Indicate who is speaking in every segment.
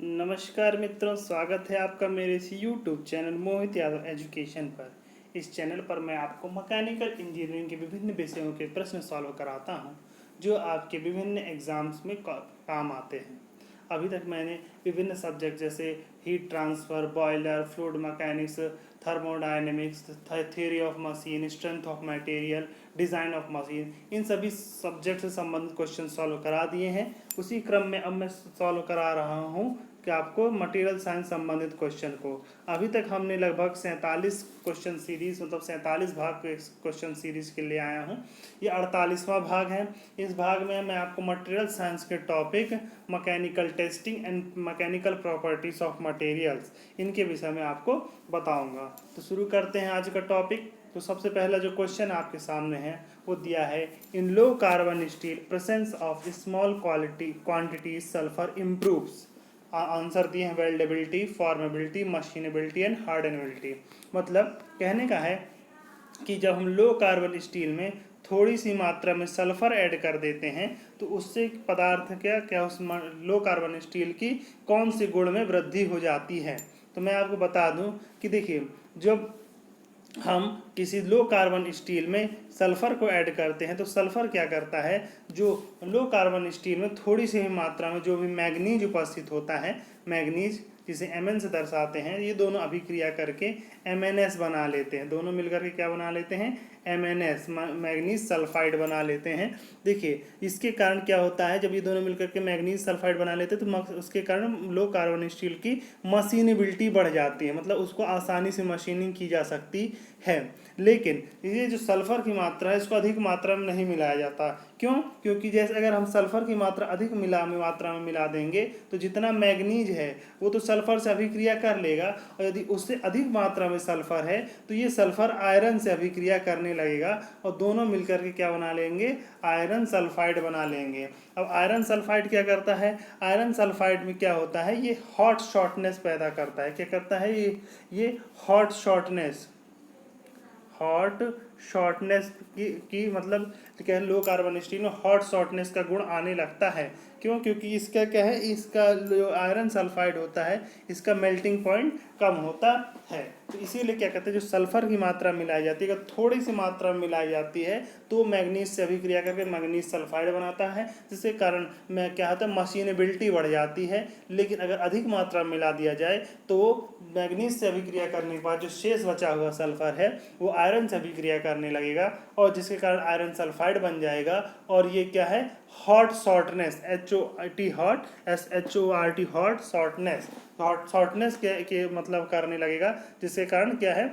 Speaker 1: नमस्कार मित्रों, स्वागत है आपका मेरे इस YouTube चैनल मोहित यादव एजुकेशन पर। इस चैनल पर मैं आपको मैकेनिकल इंजीनियरिंग के विभिन्न विषयों के प्रश्न सॉल्व कराता हूं, जो आपके विभिन्न एग्जाम्स में काम आते हैं। अभी तक मैंने विभिन्न सब्जेक्ट जैसे heat transfer, boiler, fluid mechanics, thermodynamics, theory of machine, strength of material, design of machine, इन सभी सब्जेक्ट से संबंधित क्वेश्चन सॉल्व करा दिए हैं। उसी क्रम में अब मैं सॉल्व करा रहा हूँ कि आपको मटेरियल साइंस संबंधित क्वेश्चन को। अभी तक हमने लगभग 47 क्वेश्चन सीरीज, मतलब 47 भाग के क्वेश्चन सीरीज के लिए आया हूँ। ये 48वां भाग है। इस भाग में मैं आपको मटेरियल साइंस के topic mechanical testing and mechanical properties of materials, इनके विषय में आपको बताऊंगा। तो शुरू करते हैं आज का टॉपिक। तो सबसे पहला जो क्वेश्चन आपके सामने है वो दिया है, in low carbon steel presence of small quantity sulphur improves. Answer दिए हैं weldability, formability, machinability and hardenability. मतलब कहने का है कि जब हम लो कार्बन स्टील में थोड़ी सी मात्रा में सल्फर ऐड कर देते हैं तो उससे पदार्थ क्या उस लो कार्बन स्टील की कौन से गुण में वृद्धि हो जाती है। तो मैं आपको बता दूं कि देखिए, जब हम किसी लो कार्बन स्टील में सल्फ़र को ऐड करते हैं तो सल्फ़र क्या करता है, जो लो कार्बन स्टील में थोड़ी सी मात्रा में जो भी मैग्नीज उपस्थित होता है, मैग्नीज जिसे Mn से दर्शाते हैं, ये दोनों अभिक्रिया करके MnS बना लेते हैं। दोनों मिलकर के क्या बना लेते हैं, MnS, मैग्नीज सल्फाइड बना लेते हैं। देखिए इसके कारण क्या होता है, जब ये दोनों मिलकर के मैग्नीज सल्फाइड बना लेते हैं तो उसके कारण लो कार्बन स्टील की मशीनेबिलिटी बढ़ जाती है, मतलब उसको आसानी से मशीनिंग की जा सकती है। लेकिन ये जो सल्फ़र की मात्रा है इसको अधिक मात्रा में नहीं मिलाया जाता। क्यों? क्योंकि जैसे अगर हम सल्फ़र की मात्रा अधिक मात्रा में मिला देंगे तो जितना मैग्नीज है वो तो सल्फ़र से अभिक्रिया कर लेगा, और यदि उससे अधिक मात्रा में सल्फ़र है तो ये सल्फ़र आयरन से अभिक्रिया करने लगेगा और दोनों मिलकर के क्या बना लेंगे, आयरन सल्फाइड बना लेंगे। अब आयरन सल्फाइड क्या करता है, आयरन सल्फाइड में क्या होता है, ये हॉट शॉर्टनेस पैदा करता है। क्या करता है ये हॉट शॉर्टनेस की मतलब क्या है, लो कार्बन स्टील में हॉट शॉर्टनेस का गुण आने लगता है। क्यों? क्योंकि इसका क्या है, इसका जो आयरन सल्फाइड होता है इसका मेल्टिंग पॉइंट कम होता है। तो इसीलिए क्या कहते हैं, जो सल्फर की मात्रा मिलाई जाती है, अगर थोड़ी सी मात्रा में मिलाई जाती है तो मैग्नीज से अभिक्रिया करके मैग्नीज सल्फाइड बनाता है, जिसके कारण में क्या होता है, मशीनेबिलिटी बढ़ जाती है। लेकिन अगर अधिक मात्रा में मिला दिया जाए तो मैग्नीज से अभिक्रिया करने के बाद जो शेष बचा हुआ सल्फर है वो आयरन से अभिक्रिया करने लगेगा, और जिसके कारण आयरन सल्फाइड बन जाएगा। और ये क्या है, hot shortness, HOT hot, SHORT hot shortness, hot shortness के मतलब करने लगेगा, जिसके कारण क्या है,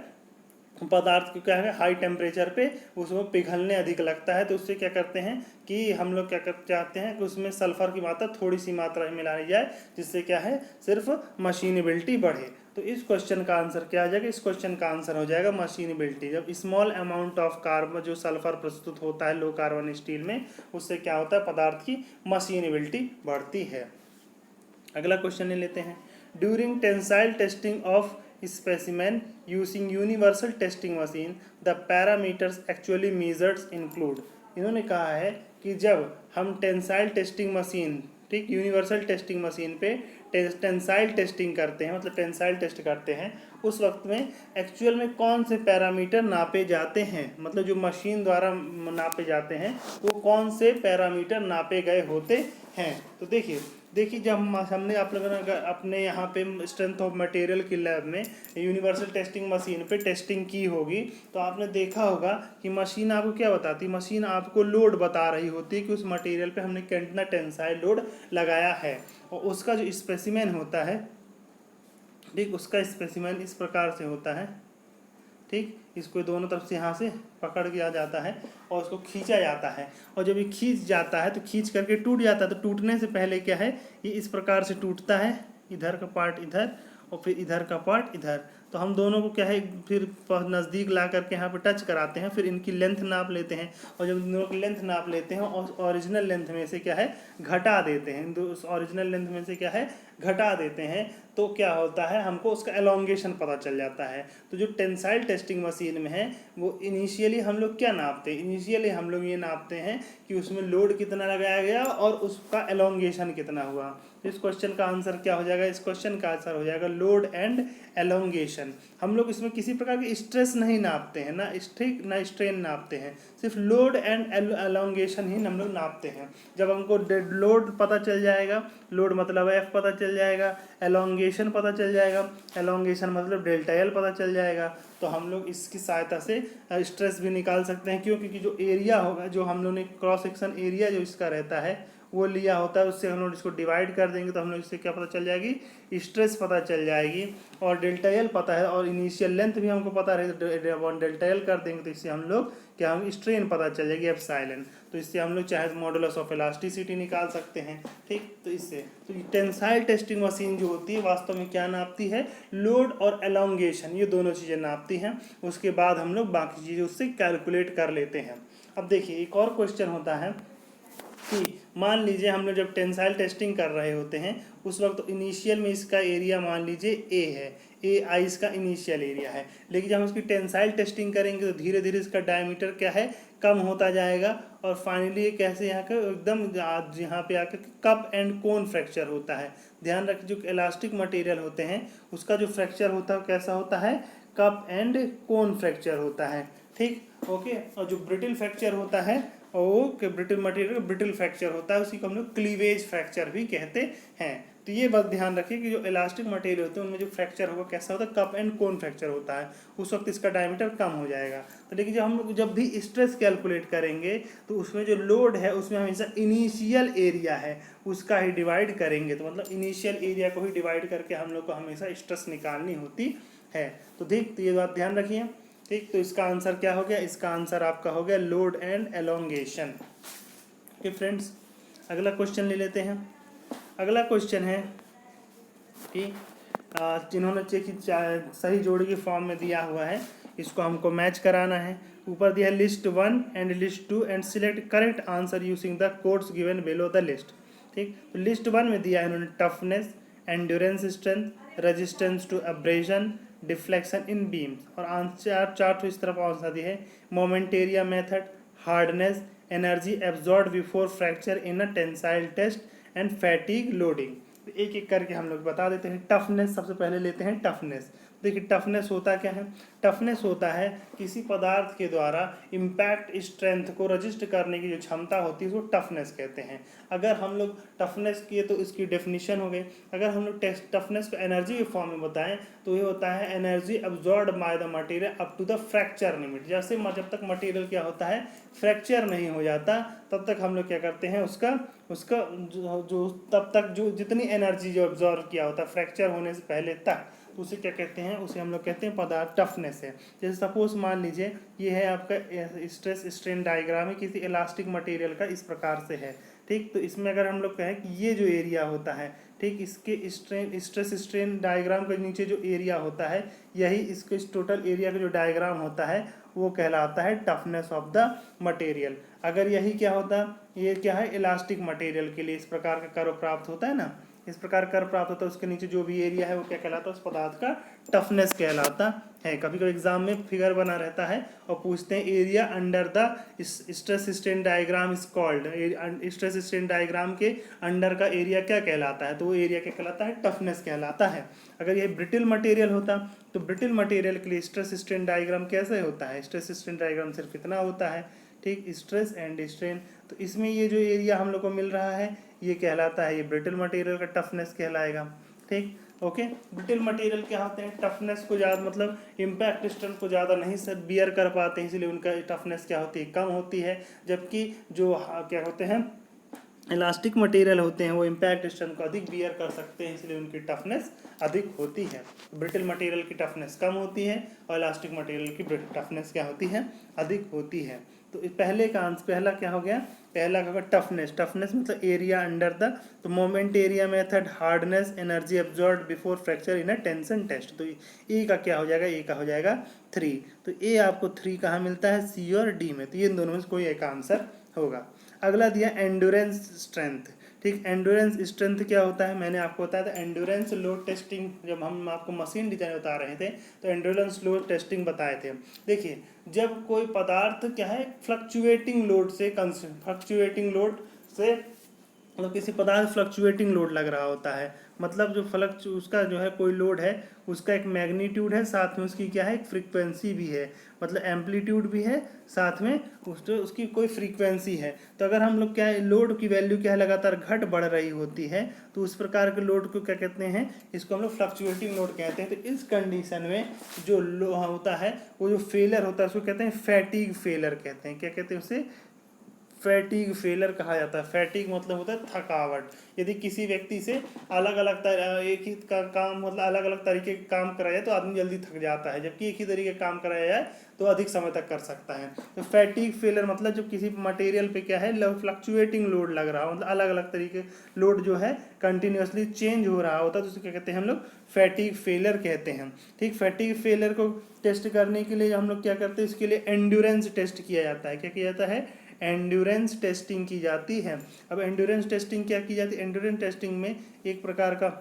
Speaker 1: पदार्थ को क्या है, हाई टेम्परेचर पे उसमें पिघलने अधिक लगता है। तो उससे क्या करते हैं कि हम लोग क्या चाहते हैं कि उसमें सल्फर की मात्रा थोड़ी सी मात्रा में मिलाई जाए, जिससे क्या है, सिर्फ मशीनेबिलिटी बढ़े। तो इस क्वेश्चन का आंसर क्या आ जाएगा, इस क्वेश्चन का आंसर हो जाएगा मशीनेबिलिटी। जब स्मॉल अमाउंट ऑफ कार्बन जो सल्फर प्रस्तुत होता है लो कार्बन स्टील में, उससे क्या होता है, पदार्थ की मशीनेबिलिटी बढ़ती है। अगला क्वेश्चन ले लेते हैं, during tensile testing of specimen using universal testing machine the parameters actually measured include। इन्होंने कहा है कि जब हम टेंसाइल टेस्टिंग मशीन, ठीक, यूनिवर्सल टेस्टिंग मशीन पे टेंसाइल टेस्टिंग करते हैं, मतलब टेंसाइल टेस्ट करते हैं, उस वक्त में एक्चुअल में कौन से पैरामीटर नापे जाते हैं, मतलब जो मशीन द्वारा नापे जाते हैं वो कौन से पैरामीटर नापे गए होते हैं। तो देखिए जब हमने आप लोगों ने अपने यहाँ पे स्ट्रेंथ ऑफ मटेरियल की लैब में यूनिवर्सल टेस्टिंग मशीन पे टेस्टिंग की होगी तो आपने देखा होगा कि मशीन आपको क्या बताती, मशीन आपको लोड बता रही होती है कि उस मटेरियल पे हमने कितना टेंसाइल लोड लगाया है, और उसका जो स्पेसिमेन होता है, ठीक, उसका स्पेसिमेन इस प्रकार से होता है, ठीक, इसको दोनों तरफ से यहाँ से पकड़ किया जाता है और उसको खींचा जाता है, और जब ये खींच जाता है तो खींच करके टूट जाता है। तो टूटने से पहले क्या है, ये इस प्रकार से टूटता है, इधर का पार्ट इधर और फिर इधर का पार्ट इधर। तो हम दोनों को क्या है, फिर नज़दीक ला करके यहाँ पे टच कराते हैं, फिर इनकी लेंथ नाप लेते हैं, और जब इन दोनों की लेंथ नाप लेते हैं और ओरिजिनल लेंथ में से क्या है, घटा देते हैं, उस ओरिजिनल लेंथ में से क्या है, घटा देते हैं, तो क्या होता है, हमको उसका एलोंगेशन पता चल जाता है। तो जो टेंसाइल टेस्टिंग मशीन में है वो इनिशियली हम लोग क्या नापते हैं, इनिशियली हम लोग ये नापते हैं कि उसमें लोड कितना लगाया गया और उसका एलोंगेशन कितना हुआ। इस क्वेश्चन का आंसर क्या हो जाएगा? इस क्वेश्चन का आंसर हो जाएगा लोड एंड एलोंगेशन। हम लोग इसमें किसी प्रकार की स्ट्रेस नहीं नापते हैं, ना स्ट्रिक ना स्ट्रेन नापते हैं, सिर्फ लोड एंड एलोंगेशन ही हम लोग नापते हैं। जब हमको लोड पता चल जाएगा, लोड मतलब एफ पता चल जाएगा, एलोंगेशन पता चल जाएगा, एलोंगेशन मतलब डेल्टा एल पता चल जाएगा, तो हम लोग इसकी सहायता से स्ट्रेस भी निकाल सकते हैं। क्यों? क्योंकि जो एरिया होगा, जो हम लोग ने क्रॉस सेक्शन एरिया जो इसका रहता है वो लिया होता है, उससे हम लोग इसको डिवाइड कर देंगे तो हम लोग इससे क्या पता चल जाएगी? स्ट्रेस पता चल जाएगी। और डेल्टा एल पता है और इनिशियल लेंथ भी हमको पता रहे तो डेल्टा एल कर देंगे तो इससे हम लोग क्या हम स्ट्रेन पता चल जाएगी एप्सिलॉन। तो इससे हम लोग चाहे मॉडुलस ऑफ इलास्टिसिटी निकाल सकते हैं। ठीक, तो इससे तो टेंसाइल टेस्टिंग मशीन जो होती है वास्तव में क्या नापती है? लोड और एलोंगेशन, ये दोनों चीज़ें नापती हैं। उसके बाद हम लोग बाकी चीज़ें उससे कैलकुलेट कर लेते हैं। अब देखिए एक और क्वेश्चन होता है कि मान लीजिए हम लोग जब टेंसाइल टेस्टिंग कर रहे होते हैं उस वक्त तो इनिशियल में इसका एरिया मान लीजिए ए है, ए आई इसका इनिशियल एरिया है, लेकिन जब हम उसकी टेंसाइल टेस्टिंग करेंगे तो धीरे धीरे इसका डायमीटर क्या है? कम होता जाएगा और फाइनली ये कैसे यहाँ का एकदम यहाँ पे आकर कप एंड कोन फ्रैक्चर होता है। ध्यान रखिए जो इलास्टिक मटेरियल होते हैं उसका जो फ्रैक्चर होता है कैसा होता है? कप एंड कोन फ्रैक्चर होता है। ठीक, ओके। और जो ब्रिटल फ्रैक्चर होता है वो ब्रिटल मटेरियल ब्रिटल फ्रैक्चर होता है, उसी को हम लोग क्लीवेज फ्रैक्चर भी कहते हैं। तो ये बात ध्यान रखिए कि जो इलास्टिक मटेरियल होते हैं उनमें जो फ्रैक्चर होगा कैसा होता है? कप एंड कोन फ्रैक्चर होता है, उस वक्त इसका डायमीटर कम हो जाएगा। तो लेकिन जब हम लोग जब भी स्ट्रेस कैलकुलेट करेंगे तो उसमें जो लोड है उसमें हमेशा इनिशियल एरिया है उसका ही डिवाइड करेंगे। तो मतलब इनिशियल एरिया को ही डिवाइड करके हम लोग को हमेशा स्ट्रेस निकालनी होती है। तो ठीक, तो ये बात ध्यान रखिए। ठीक, तो इसका आंसर क्या हो गया? इसका आंसर आपका हो गया load and elongation. Okay friends, अगला क्वेश्चन ले लेते हैं। अगला क्वेश्चन है कि जिन्होंने चेक सही जोड़ी के फॉर्म में दिया हुआ है इसको हमको मैच कराना है। ऊपर दिया है list 1 and list 2 and select correct answer using the codes given below the list. ठीक, तो लिस्ट 1 में दिया है उन्होंने toughness, endurance strength, resistance to abrasion, deflection in beams, और आंसर चार तो इस तरफ आंसर दिए है मोमेंटेरिया method, hardness, energy absorb before fracture in a tensile test and fatigue loading. एक एक करके हम लोग बता देते हैं। टफनेस सबसे पहले लेते हैं। टफनेस देखिए टफनेस होता क्या है? टफनेस होता है किसी पदार्थ के द्वारा इम्पैक्ट स्ट्रेंथ को रजिस्ट करने की जो क्षमता होती है उसको टफनेस कहते हैं। अगर हम लोग टफनेस किए तो इसकी डेफिनेशन हो गई। अगर हम लोग टफनेस को एनर्जी के फॉर्म में बताएं तो ये होता है energy absorb by the material up to the fracture limit. जैसे जब तक मटेरियल क्या होता है? फ्रैक्चर नहीं हो जाता तब तक हम लोग क्या करते हैं उसका जो तब तक जो जितनी एनर्जी जो अब्जॉर्व किया होता है फ्रैक्चर होने से पहले तक, उसे क्या कहते हैं? उसे हम लोग कहते हैं पदार्थ टफनेस है। जैसे सपोज मान लीजिए ये है आपका स्ट्रेस स्ट्रेन डायग्राम है किसी इलास्टिक मटेरियल का, इस प्रकार से है। ठीक, तो इसमें अगर हम लोग कहें कि ये जो एरिया होता है, ठीक, इसके स्ट्रेस स्ट्रेन डायग्राम के नीचे जो एरिया होता है यही इसके इस टोटल एरिया का जो डायग्राम होता है वो कहलाता है टफनेस ऑफ द मटेरियल। अगर यही क्या होता, ये क्या है? इलास्टिक मटेरियल के लिए इस प्रकार का कर्व प्राप्त होता है ना, इस प्रकार कर्व प्राप्त होता है, उसके नीचे जो भी एरिया है वो क्या कहलाता है? उस पदार्थ का टफनेस कहलाता है। कभी कभी एग्जाम में फिगर बना रहता है और पूछते हैं area under the stress strain diagram is called, stress strain diagram के अंडर का एरिया क्या कहलाता है? तो वो एरिया क्या कहलाता है? टफनेस कहलाता है। अगर ये ब्रिटिल मटेरियल होता तो ब्रिटिल मटेरियल के लिए स्ट्रेस स्ट्रेन डायग्राम कैसे होता है? स्ट्रेस स्ट्रेन डायग्राम सिर्फ इतना होता है। ठीक, स्ट्रेस एंड स्ट्रेन। तो इसमें ये जो एरिया हम लोग को मिल रहा है ये कहलाता है, ये ब्रिटिल मटेरियल का टफनेस कहलाएगा। ठीक, ओके। ब्रिटिल मटेरियल क्या होते हैं? टफनेस को ज़्यादा मतलब इम्पैक्ट स्ट्रेंथ को ज़्यादा नहीं से बियर कर पाते हैं, इसलिए उनका टफनेस क्या होती है? कम होती है। जबकि जो क्या होते हैं इलास्टिक मटेरियल होते हैं वो इम्पैक्ट स्ट्रेंथ को अधिक बियर कर सकते हैं, इसलिए उनकी टफनेस अधिक होती है। ब्रिटिल मटेरियल की टफनेस कम होती है और इलास्टिक मटेरियल की टफनेस क्या होती है? अधिक होती है। तो पहले का आंसर पहला क्या हो गया? पहला का टफनेस। टफनेस मतलब एरिया अंडर द, तो moment area method, hardness, energy absorb before fracture in a tension test. तो ए का क्या हो जाएगा? ए का हो जाएगा 3। तो ए आपको 3 कहाँ मिलता है? सी और डी में। तो ये इन दोनों में से कोई एक आंसर होगा। अगला दिया एंड्योरेंस स्ट्रेंथ। ठीक, एंड्योरेंस स्ट्रेंथ क्या होता है? मैंने आपको बताया था एंड्योरेंस लोड टेस्टिंग, जब हम आपको मशीन डिजाइन बता रहे थे तो एंड्योरेंस लोड टेस्टिंग बताए थे। देखिए जब कोई पदार्थ क्या है फ्लक्चुएटिंग लोड से मतलब किसी पदार्थ फ्लक्चुएटिंग लोड लग रहा होता है, मतलब जो फ्लक्च उसका जो है कोई लोड है, उसका एक मैग्नीट्यूड है, साथ में उसकी क्या है एक फ्रीक्वेंसी भी है, मतलब एम्पलीट्यूड भी है, साथ में उसकी कोई फ्रीक्वेंसी है। तो अगर हम लोग क्या है लोड की वैल्यू क्या है लगातार घट बढ़ रही होती है, तो उस प्रकार के लोड को क्या कहते हैं, इसको हम लोग फ्लक्चुएटिंग लोड कहते हैं। तो इस कंडीशन में जो लो होता है, वो जो फेलर होता है उसको कहते हैं फैटीग फेलर कहते हैं। क्या कहते हैं उसे? फैटीग फेलर कहा जाता है। फैटीग मतलब होता है थकावट। यदि किसी व्यक्ति से अलग अलग एक ही का काम मतलब अलग अलग तरीके का काम कराया जाए तो आदमी जल्दी थक जाता है, जबकि एक ही तरीके का काम कराया जाए तो अधिक समय तक कर सकता है। तो फैटीग फेलर मतलब जब किसी मटेरियल पे क्या है फ्लक्चुएटिंग लोड लग रहा हो, मतलब अलग अलग तरीके लोड जो है कंटिन्यूसली चेंज हो रहा होता है, तो उसे क्या कहते हैं हम लोग फैटीग फेलर कहते हैं। ठीक, फैटीग फेलर को टेस्ट करने के लिए हम लोग क्या करते हैं, इसके लिए एंड्योरेंस टेस्ट किया जाता है। क्या किया जाता है? एंड्योरेंस टेस्टिंग की जाती है। अब एंड्योरेंस टेस्टिंग क्या की जाती है? एंड्योरेंस टेस्टिंग में एक प्रकार का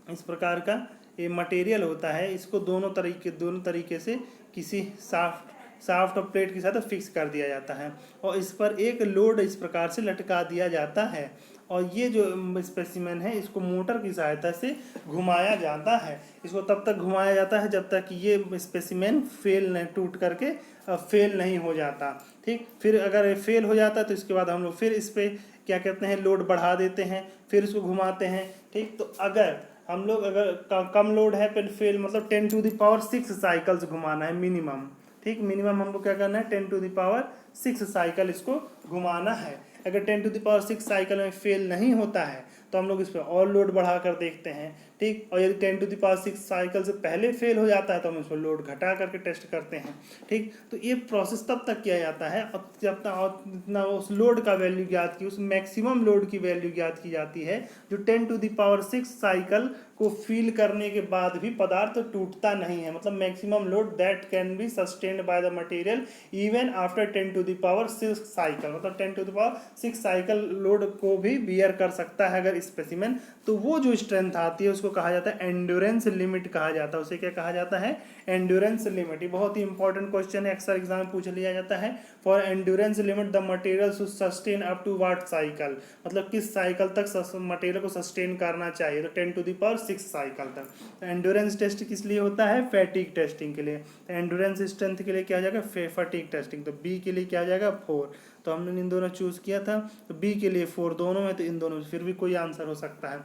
Speaker 1: इस प्रकार का ये मटेरियल होता है, इसको दोनों तरीके से किसी साफ्ट प्लेट के साथ फिक्स कर दिया जाता है और इस पर एक लोड इस प्रकार से लटका दिया जाता है, और ये जो स्पेसिमेन है इसको मोटर की सहायता से घुमाया जाता है। इसको तब तक घुमाया जाता है जब तक ये स्पेसिमेन फेल नहीं टूट करके फेल नहीं हो जाता। ठीक, फिर अगर फेल हो जाता है तो इसके बाद हम लोग फिर इस पर क्या कहते हैं लोड बढ़ा देते हैं, फिर इसको घुमाते हैं। ठीक, तो अगर हम लोग अगर कम लोड है फिर फेल मतलब 10⁶ साइकिल्स घुमाना है मिनिमम। ठीक, मिनिमम हमको क्या करना है 10⁶ साइकिल इसको घुमाना है। अगर 10⁶ साइकिल में फेल नहीं होता है तो हम लोग इस पर और लोड बढ़ा कर देखते हैं। ठीक, और यदि 10⁶ साइकिल से पहले फेल हो जाता है तो हम इस पर लोड घटा करके टेस्ट करते हैं। ठीक, तो ये प्रोसेस तब तक किया जाता है अब जब तक इतना उस लोड का वैल्यू ज्ञात की, उस मैक्सिमम लोड की वैल्यू ज्ञात की जाती है जो 10⁶ साइकिल को फील करने के बाद भी पदार्थ टूटता नहीं है, मतलब maximum load that can be sustained bye the material even after 10⁶ cycle, मतलब 10⁶ साइकिल लोड को भी बियर कर सकता है अगर स्पेसिमेन। तो वो जो स्ट्रेंथ आती है उसको कहा जाता है एंड्योरेंस लिमिट कहा जाता है। उसे क्या कहा जाता है? Endurance limit. ये बहुत ही इंपॉर्टेंट क्वेश्चन है, अक्सर एग्जाम में पूछ लिया जाता है। For endurance limit the material should sustain up to what cycle, मतलब किस साइकिल तक मटेरियल को सस्टेन करना चाहिए, तो 10⁶ साइकिल तक। तो एंड्योरेंस टेस्ट किस लिए होता है? फैटीग टेस्टिंग के लिए। तो एंड्योरेंस स्ट्रेंथ के लिए क्या हो जाएगा? Fatigue testing. तो बी के लिए क्या हो जाएगा? 4। तो हमने इन दोनों चूज किया था, तो बी के लिए 4 दोनों में, तो इन दोनों में फिर भी कोई आंसर हो सकता है।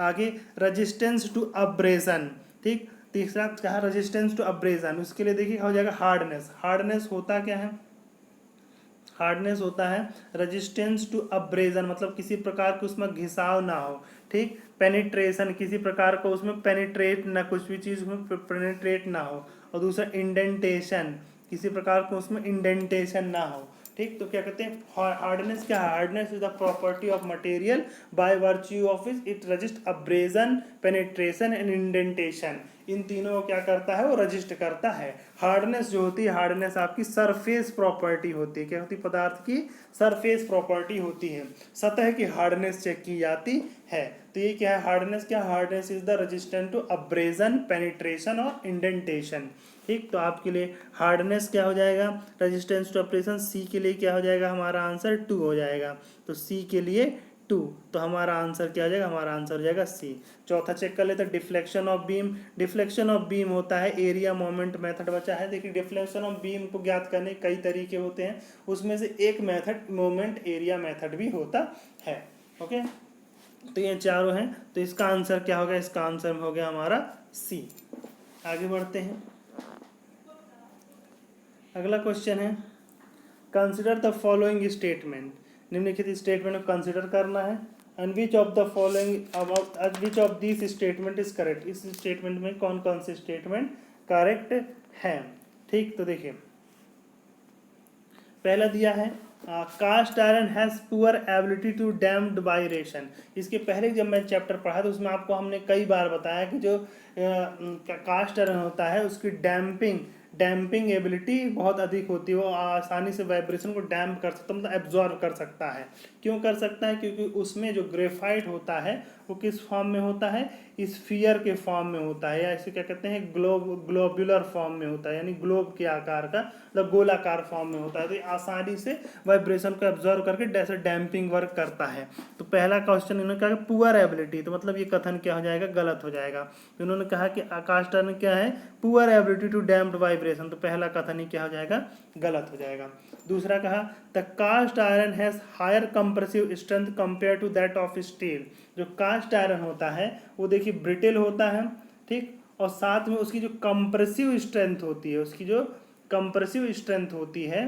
Speaker 1: आगे रेजिस्टेंस टू अब्रेजन। ठीक, तीसरा कहा रेजिस्टेंस टू अब्रेजन, उसके लिए देखिए हो जाएगा हार्डनेस। हार्डनेस होता क्या है? हार्डनेस होता है रेजिस्टेंस टू अब्रेजन, मतलब किसी प्रकार के उसमें घिसाव ना हो। ठीक, पेनिट्रेशन, किसी प्रकार को उसमें पेनिट्रेट ना, कुछ भी चीज़ उसमें पेनिट्रेट ना हो। और दूसरा इंडेंटेशन, किसी प्रकार को उसमें इंडेंटेशन ना हो। ठीक, तो क्या कहते हैं हार्डनेस? क्या hardness is the property of material by virtue of it resist abrasion, penetration and indentation. इन तीनों को क्या करता है? वो रजिस्ट करता है। हार्डनेस जो होती है, हार्डनेस आपकी सरफेस प्रॉपर्टी होती है। क्या होती है? पदार्थ की सरफेस प्रॉपर्टी होती है, सतह की हार्डनेस चेक की जाती है। तो ये क्या है हार्डनेस? क्या hardness is the resistance to abrasion, penetration और इंडेंटेशन। ठीक, तो आपके लिए हार्डनेस क्या हो जाएगा? Resistance to abrasion. सी के लिए क्या हो जाएगा? हमारा आंसर 2 हो जाएगा। तो सी के लिए 2, तो हमारा आंसर क्या हो जाएगा? हमारा आंसर हो जाएगा सी। चौथा चेक कर लेते हैं deflection of beam. Deflection of beam होता है एरिया मोमेंट मेथड बचा है। देखिए डिफ्लेक्शन ऑफ बीम को ज्ञात करने कई तरीके होते हैं, उसमें से एक मेथड मोमेंट एरिया मेथड भी होता है। ओके, तो ये चारों हैं, तो इसका आंसर क्या होगा? इसका आंसर हो गया हमारा सी। आगे बढ़ते हैं, अगला क्वेश्चन है कंसिडर द फॉलोइंग स्टेटमेंट। निम्नलिखित स्टेटमेंट को कंसिडर करना है। And which of the following which of this statement is correct. इस स्टेटमेंट में कौन कौन से स्टेटमेंट करेक्ट है? ठीक, तो देखिए पहला दिया है cast iron has poor ability to damped vibration. इसके पहले जब मैं चैप्टर पढ़ा तो उसमें आपको हमने कई बार बताया कि जो कास्ट आयरन होता है उसकी डैम्पिंग एबिलिटी बहुत अधिक होती है। वो आसानी से वाइब्रेशन को डैम्प कर सकता है, मतलब एब्जॉर्ब कर सकता है। क्यों कर सकता है? क्योंकि उसमें जो ग्रेफाइट होता है वो किस फॉर्म में होता है? स्फीयर के फॉर्म में होता है, या इसे क्या कहते हैं ग्लोबुलर फॉर्म में होता है, यानी ग्लोब के आकार का मतलब गोलाकार फॉर्म में होता है, तो ये आसानी से वाइब्रेशन को एब्जॉर्व करके जैसे डैम्पिंग वर्क करता है। तो पहला क्वेश्चन इन्होंने कहा कि पुअर एबिलिटी, तो मतलब ये कथन क्या हो जाएगा, गलत हो जाएगा। तो इन्होंने कहा कि कास्ट आयरन क्या है, poor ability to damped vibration, तो पहला कथन ही क्या हो जाएगा, गलत हो जाएगा। दूसरा कहा the cast iron has higher compressive strength compare to that of steel, जो कास्ट आयरन होता है वो देखिए ब्रिटिल होता है, ठीक, और साथ में उसकी जो कंप्रेसिव स्ट्रेंथ होती है, उसकी जो कंप्रेसिव स्ट्रेंथ होती है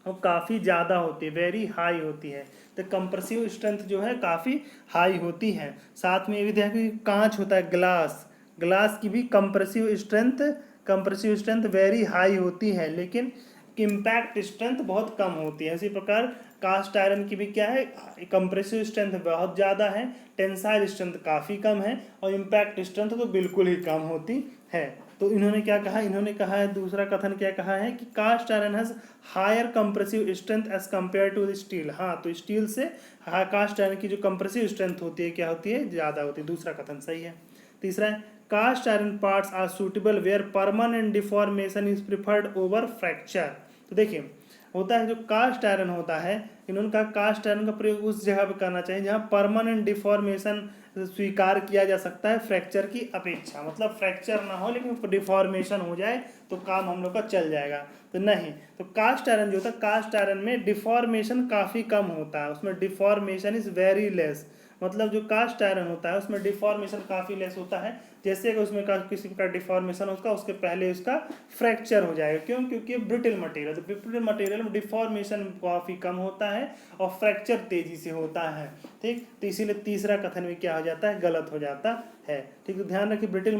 Speaker 1: वो काफ़ी ज़्यादा होती है, वेरी हाई होती है। तो कंप्रेसिव स्ट्रेंथ जो है काफ़ी हाई होती है। साथ में ये भी देखा कि कांच होता है, ग्लास, ग्लास की भी कंप्रेसिव स्ट्रेंथ वेरी हाई होती है, लेकिन इम्पैक्ट स्ट्रेंथ बहुत कम होती है। इसी प्रकार कास्ट आयरन की भी क्या है, कंप्रेसिव स्ट्रेंथ बहुत ज़्यादा है, टेंसाइल स्ट्रेंथ काफ़ी कम है, और इम्पैक्ट स्ट्रेंथ तो बिल्कुल ही कम होती है। तो इन्होंने क्या कहा, इन्होंने कहा है, दूसरा कथन क्या कहा है कि cast iron has higher compressive strength as compare to steel. हाँ, तो स्टील से कास्ट आयरन की जो कंप्रेसिव स्ट्रेंथ होती है क्या होती है, ज़्यादा होती है। दूसरा कथन सही है। तीसरा है cast iron parts are suitable where permanent deformation is preferred over fracture. तो देखिए होता है जो कास्ट आयरन होता है, इन्होंने कहा कास्ट आयरन का प्रयोग उस जगह पे करना चाहिए जहाँ परमानेंट डिफॉर्मेशन स्वीकार किया जा सकता है फ्रैक्चर की अपेक्षा, मतलब फ्रैक्चर ना हो लेकिन डिफॉर्मेशन हो जाए तो काम हम लोग का चल जाएगा। तो नहीं, तो कास्ट आयरन जो होता है, कास्ट आयरन में डिफॉर्मेशन काफ़ी कम होता है, उसमें डिफॉर्मेशन इज़ वेरी लेस, मतलब जो कास्ट आयरन होता है उसमें डिफॉर्मेशन काफ़ी लेस होता है। जैसे कि उसमें किसी का डिफॉर्मेशन होगा उसके पहले उसका फ्रैक्चर हो जाएगा, क्यों, क्योंकि ब्रिटिल मटेरियल, तो ब्रिटिल मटेरियल में डिफॉर्मेशन काफ़ी कम होता है और फ्रैक्चर तेज़ी से होता है, ठीक। तो इसीलिए तीसरा कथन में क्या हो जाता है, गलत हो जाता है, ठीक। तो ध्यान रखिए ब्रिटिल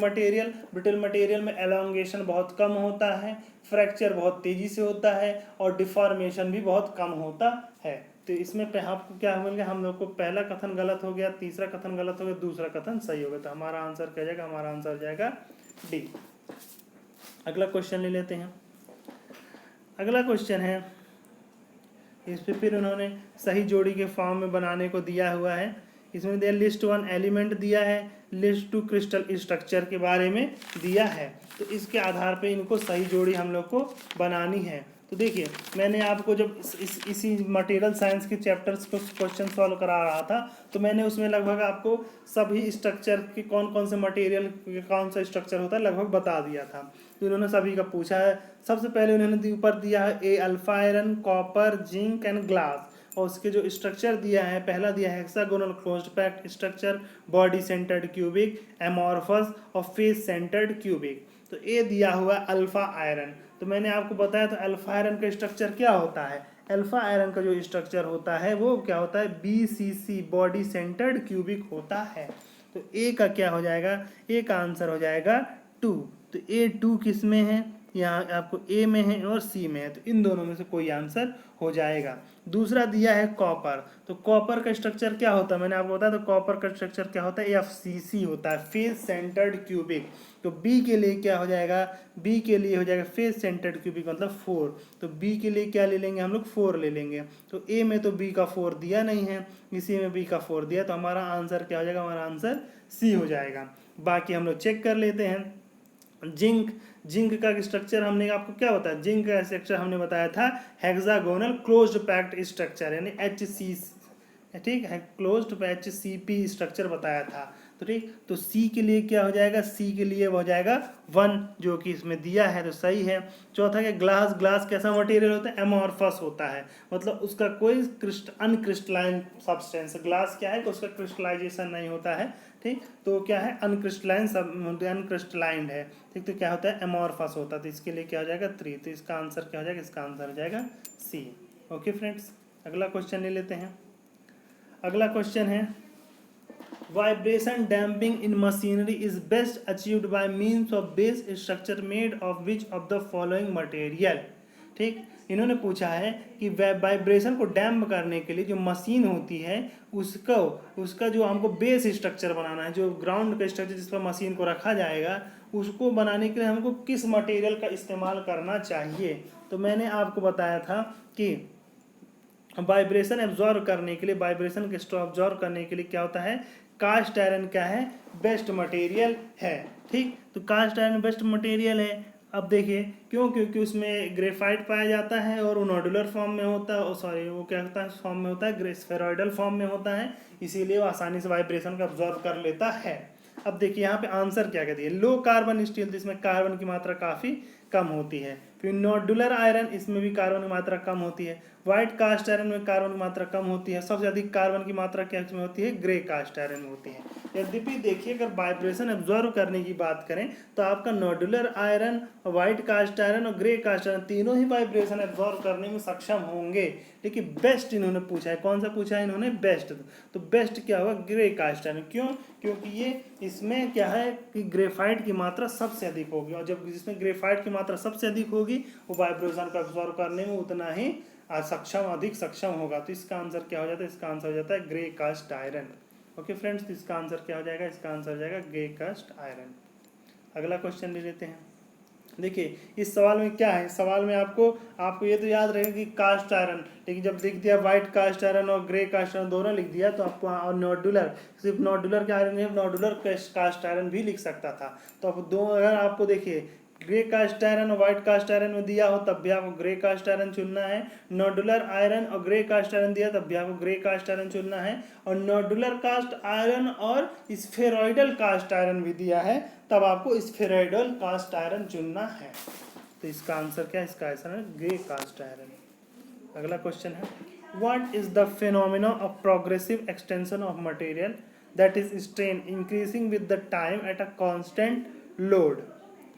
Speaker 1: मटेरियल में एलोंगेशन बहुत कम होता है, फ्रैक्चर बहुत तेज़ी से होता है और डिफॉर्मेशन भी बहुत कम होता है। तो इसमें आपको क्या मिल गया, हम लोग को पहला कथन गलत हो गया, तीसरा कथन गलत हो गया, दूसरा कथन सही हो गया। तो हमारा आंसर क्या जाएगा, हमारा आंसर हो जाएगा डी। अगला क्वेश्चन ले लेते हैं। अगला क्वेश्चन है, इस पे फिर उन्होंने सही जोड़ी के फॉर्म में बनाने को दिया हुआ है। इसमें दिया लिस्ट 1 एलिमेंट दिया है, लिस्ट 2 क्रिस्टल स्ट्रक्चर के बारे में दिया है। तो इसके आधार पे इनको सही जोड़ी हम लोग को बनानी है। तो देखिए मैंने आपको जब इसी मटेरियल साइंस के चैप्टर्स को क्वेश्चन सॉल्व करा रहा था, तो मैंने उसमें लगभग आपको सभी स्ट्रक्चर के कौन कौन से मटेरियल कौन सा स्ट्रक्चर होता है लगभग बता दिया था। तो इन्होंने सभी का पूछा है। सबसे पहले उन्होंने ऊपर दिया है A alpha iron, copper, zinc and glass, और उसके जो स्ट्रक्चर दिया है, पहला दिया है hexagonal closed packed structure, body centred cubic, amorphous और फेस सेंटर्ड क्यूबिक। तो ए दिया हुआ अल्फा आयरन। तो मैंने आपको बताया था अल्फा आयरन का स्ट्रक्चर क्या होता है, अल्फा आयरन का जो स्ट्रक्चर होता है वो क्या होता है, BCC बॉडी सेंटर्ड क्यूबिक होता है। तो ए का क्या हो जाएगा, ए का आंसर हो जाएगा 2। तो A2 किस में है, यहाँ आपको ए में है और सी में है, तो इन दोनों में से कोई आंसर हो जाएगा। दूसरा दिया है कॉपर, तो कॉपर का स्ट्रक्चर क्या होता है मैंने आपको बताया, तो कॉपर का स्ट्रक्चर क्या होता है, FCC होता है, फेस सेंटर्ड क्यूबिक। तो बी के लिए क्या हो जाएगा, बी के लिए हो जाएगा फेस सेंटर्ड क्यूबिक मतलब 4। तो बी के लिए क्या ले लेंगे हम लोग, 4 ले लेंगे। तो ए में तो बी का 4 दिया नहीं है, इसी में बी का 4 दिया, तो हमारा आंसर क्या हो जाएगा, हमारा आंसर सी हो जाएगा। बाकी हम लोग चेक कर लेते हैं। जिंक का स्ट्रक्चर हमने आपको क्या बताया, जिंक का स्ट्रक्चर हमने बताया था हेक्सागोनल क्लोज्ड पैक्ड स्ट्रक्चर यानी HC, ठीक है, क्लोज्ड HCP स्ट्रक्चर बताया था। तो ठीक, तो सी के लिए क्या हो जाएगा, सी के लिए हो जाएगा 1 जो कि इसमें दिया है, तो सही है। चौथा क्या, ग्लास कैसा मटेरियल होता है, एमॉर्फस होता है, मतलब उसका कोई अनक्रिस्टलाइन सब्सटेंस, ग्लास क्या है, उसका क्रिस्टलाइजेशन नहीं होता है, ठीक। तो क्या है, अनक्रिस्टलाइंड है, ठीक। तो क्या होता है, एमॉर्फस होता है। तो इसके लिए क्या हो जाएगा 3। तो इसका आंसर क्या हो जाएगा, इसका आंसर हो जाएगा सी। ओके फ्रेंड्स, अगला क्वेश्चन ले लेते हैं। अगला क्वेश्चन है vibration damping in machinery is best achieved by means of base structure made of which of the following material, ठीक। इन्होंने पूछा है कि वाइब्रेशन को डैम्प करने के लिए जो मशीन होती है उसका जो हमको बेस स्ट्रक्चर बनाना है, जो ग्राउंड का स्ट्रक्चर जिस पर मशीन को रखा जाएगा, उसको बनाने के लिए हमको किस मटेरियल का इस्तेमाल करना चाहिए। तो मैंने आपको बताया था कि वाइब्रेशन एब्जॉर्व करने के लिए, वाइब्रेशन के स्ट्रो एब्जॉर्व करने के लिए क्या होता है, कास्ट आयरन क्या है, बेस्ट मटेरियल है, ठीक। तो कास्ट आयरन बेस्ट मटेरियल है। अब देखिए क्यों, क्योंकि उसमें ग्रेफाइट पाया जाता है और वो नोडुलर फॉर्म में होता है, सॉरी वो क्या होता है फॉर्म में होता है, स्फेरॉइडल फॉर्म में होता है, इसीलिए वो आसानी से वाइब्रेशन को अब्जॉर्व कर लेता है। अब देखिए यहाँ पे आंसर क्या कहती है, लो कार्बन स्टील, जिसमें कार्बन की मात्रा काफ़ी कम होती है। फिर नोडुलर आयरन, इसमें भी कार्बन की मात्रा कम होती है। व्हाइट कास्ट आयरन में कार्बन की मात्रा कम होती है। सबसे अधिक कार्बन की मात्रा क्या में होती है, ग्रे कास्ट आयरन में होती है। यद्यपि देखिए अगर वाइब्रेशन एब्जॉर्व करने की बात करें तो आपका nodular iron, white cast iron और ग्रे कास्ट आयरन तीनों ही वाइब्रेशन एब्जॉर्व करने में सक्षम होंगे, लेकिन बेस्ट इन्होंने पूछा है। कौन सा पूछा है इन्होंने, बेस्ट। तो बेस्ट क्या होगा, ग्रे कास्ट आयरन। क्यों, क्योंकि ये इसमें क्या है कि ग्रेफाइट की मात्रा सबसे अधिक होगी, और जब जिसमें ग्रेफाइट की मात्रा सबसे अधिक होगी वो वाइब्रेशन को एब्जॉर्व करने में उतना ही अधिक सक्षम होगा। तो इसका आंसर क्या हो जाता है, इसका आंसर हो जाता है grey cast iron. Okay friends, तो इसका आंसर क्या हो जाएगा, इसका आंसर हो जाएगा ग्रे कास्ट आयरन। अगला क्वेश्चन ले लेते हैं। देखिए इस सवाल में क्या है, सवाल में आपको ये तो याद रहेगा कि कास्ट आयरन, लेकिन जब लिख दिया व्हाइट कास्ट आयरन और ग्रे कास्ट आयरन दोनों लिख दिया तो आपको, और नोडुलर, सिर्फ नोडुलर के आयरन है, नोडुलर कास्ट आयरन भी लिख सकता था। तो आप दो, अगर आपको देखिए ग्रे कास्ट आयरन और व्हाइट कास्ट आयरन में दिया हो तब भी आपको ग्रे कास्ट आयरन चुनना है, नोडुलर आयरन और ग्रे कास्ट आयरन दिया तब भी आपको ग्रे कास्ट आयरन चुनना है, और नोडुलर कास्ट आयरन और स्फेरॉइडल कास्ट आयरन भी दिया है तब आपको स्फेरॉइडल कास्ट आयरन चुनना है। तो इसका आंसर क्या है, इसका आंसर है ग्रे कास्ट आयरन। अगला क्वेश्चन है, what is the phenomena of progressive extension of material that is strain increasing with the time at a constant load.